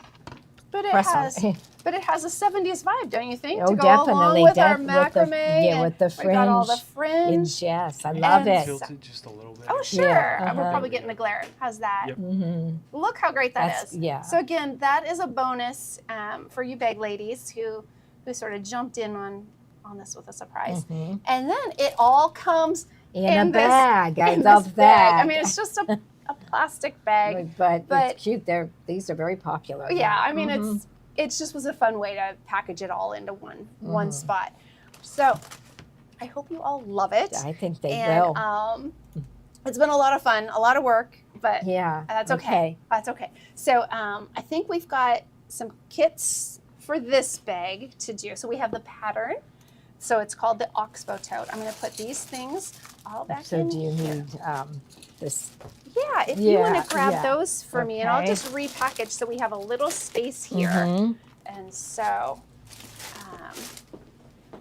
but it press has, them. but it has a 70s vibe, don't you think? Oh, to go definitely. along with our macrame. With the fringe. We got all the fringe. Yes, I love it. Tilt it just a little bit. Oh, sure. Yeah, We're probably getting the glare. How's that? Yep. Look how great that is. Yeah. So again, that is a bonus for you bag ladies who sort of jumped in on this with a surprise. And then it all comes in a bag. I in love this that. bag. I mean, it's just a plastic bag. But it's cute. These are very popular. Yeah, I mean, it just was a fun way to package it all into one spot. So I hope you all love it. I think they and, will. It's been a lot of fun, a lot of work, but yeah, that's okay. That's okay. So I think we've got some kits for this bag to do. So we have the pattern. So it's called the Oxbow tote. I'm going to put these things all back in. So do you need this? Yeah, if you want to grab those for me, and I'll just repackage so we have a little space here. And so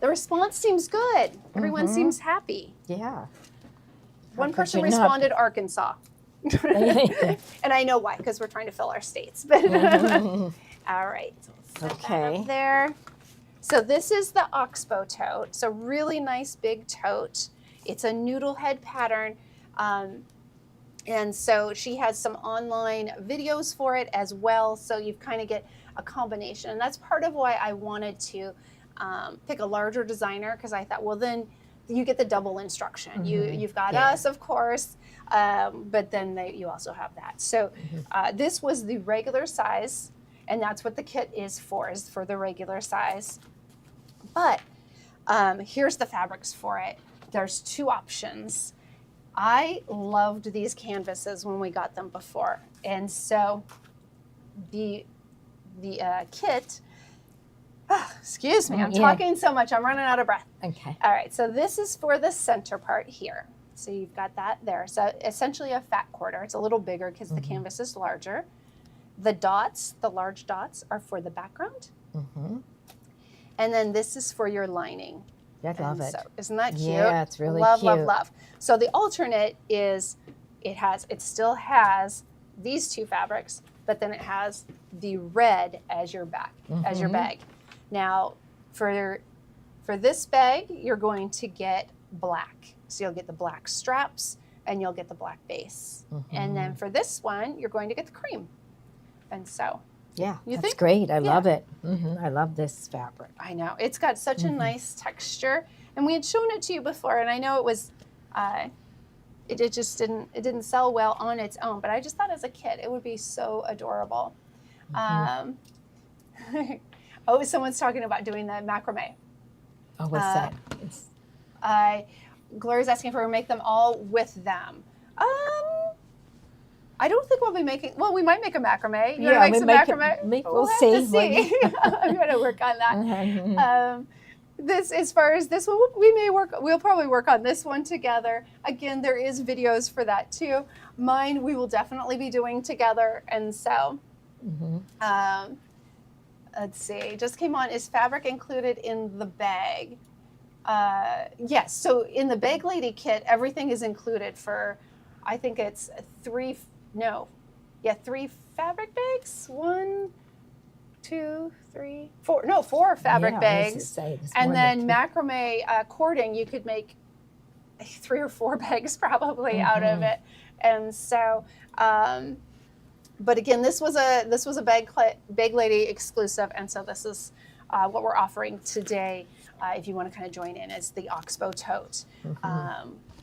the response seems good. Everyone seems happy. Yeah. One person responded, Arkansas. And I know why, because we're trying to fill our states. But all right. So set that up there. So this is the Oxbow tote. So really nice big tote. It's a noodle head pattern. And so she has some online videos for it as well. So you kind of get a combination. And that's part of why I wanted to pick a larger designer, because I thought, well, then you get the double instruction. You've got us, of course, but then you also have that. So this was the regular size, and that's what the kit is for the regular size. But here's the fabrics for it. There's two options. I loved these canvases when we got them before. And so the kit, excuse me, I'm talking so much, I'm running out of breath. Okay. All right, so this is for the center part here. So you've got that there. So essentially a fat quarter. It's a little bigger because the canvas is larger. The dots, the large dots, are for the background. And then this is for your lining. I love it. So, isn't that cute? Yeah, it's really cute. Love, love. So the alternate is it still has these two fabrics, but then it has the red as your back, as your bag. Now, for this bag, you're going to get black. So you'll get the black straps and you'll get the black base. And then for this one, you're going to get the cream. And so that's great. I love it. I love this fabric. I know. It's got such a nice texture. And we had shown it to you before, and I know it was, it just didn't sell well on its own, but I just thought as a kit, it would be so adorable. Someone's talking about doing the macrame. Oh, what's that? Gloria's asking if we're going to make them all with them. I don't think we'll be making. Well, we might make a macrame. You want to make some macrame? We'll see. I'm going to work on that. As far as this one, we'll probably work on this one together. Again, there is videos for that too. Mine, we will definitely be doing together. And so, let's see. Just came on. Is fabric included in the bag? Yes. So in the Bag Lady kit, everything is included for, I think it's 3 fabric bags. 1, 2, 3, 4. No, 4 fabric bags. And then macrame cording, you could make 3 or 4 bags probably out of it. And so, but again, this was a Bag Lady exclusive, and so this is what we're offering today. If you want to kind of join in, as the Oxbow tote.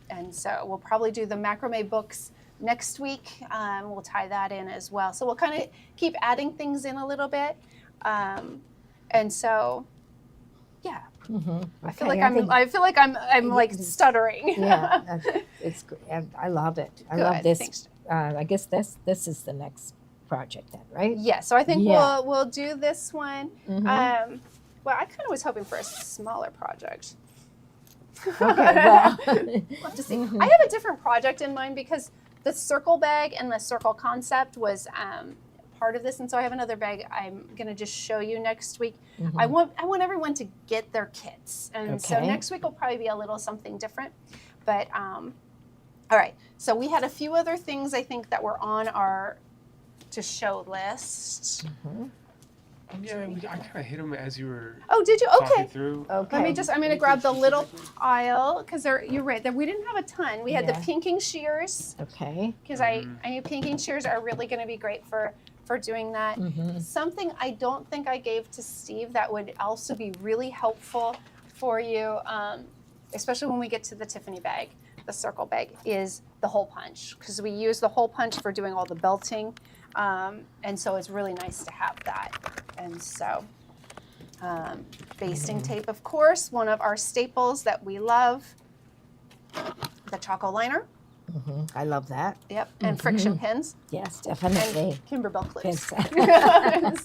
And so we'll probably do the macrame books next week. We'll tie that in as well. So we'll kind of keep adding things in a little bit. And so, yeah, I feel like I'm like stuttering. Yeah, it's and I love it. I love this. Thanks. I guess this is the next project then, right? Yeah. So I think we'll do this one. Well, I kind of was hoping for a smaller project. Okay, well. We'll have to see. I have a different project in mind because the circle bag and the circle concept was part of this, and so I have another bag I'm going to just show you next week. I want everyone to get their kits, and so next week will probably be a little something different. But all right, so we had a few other things I think that were on our to show list. Yeah, I kind of hit them as you were. Oh, did you? Okay. Through. Okay. I'm going to grab the little pile because you're right. We didn't have a ton. We had the pinking shears. Okay. Because I knew pinking shears are really going to be great for doing that. Something I don't think I gave to Steve that would also be really helpful for you, especially when we get to the Tiffini bag, the circle bag, is the hole punch, because we use the hole punch for doing all the belting. And so it's really nice to have that. And so basting tape, of course, one of our staples that we love, the Choco liner. I love that. Yep, and friction pins. Yes, definitely. And Kimberbell clips.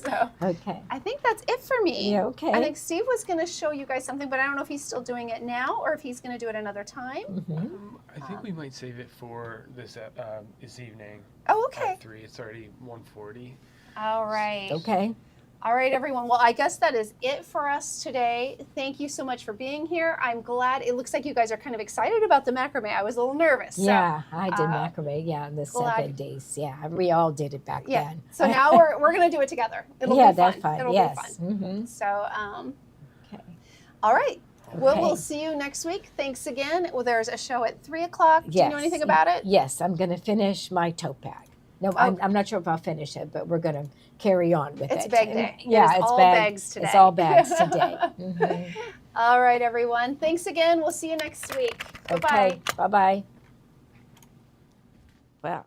So, okay. I think that's it for me. Yeah, okay. I think Steve was going to show you guys something, but I don't know if he's still doing it now or if he's going to do it another time. I think we might save it for this evening. Oh, okay. At 3. It's already 1:40. All right. Okay. All right, everyone. Well, I guess that is it for us today. Thank you so much for being here. I'm glad. It looks like you guys are kind of excited about the macrame. I was a little nervous. Yeah, I did macrame. Yeah, in the 7 days. Yeah, we all did it back then. So now we're going to do it together. It'll be fun. That's fun. It'll yes. be fun. So, okay. All right. Well, we'll see you next week. Thanks again. Well, there's a show at 3 o'clock. Do you know anything about it? Yes, I'm going to finish my tote bag. No, I'm not sure if I'll finish it, but we're going to carry on with it. It's bag day. Yeah, it's all bags today. It's all bags today. All right, everyone. Thanks again. We'll see you next week. Bye-bye. Okay, bye-bye. Well.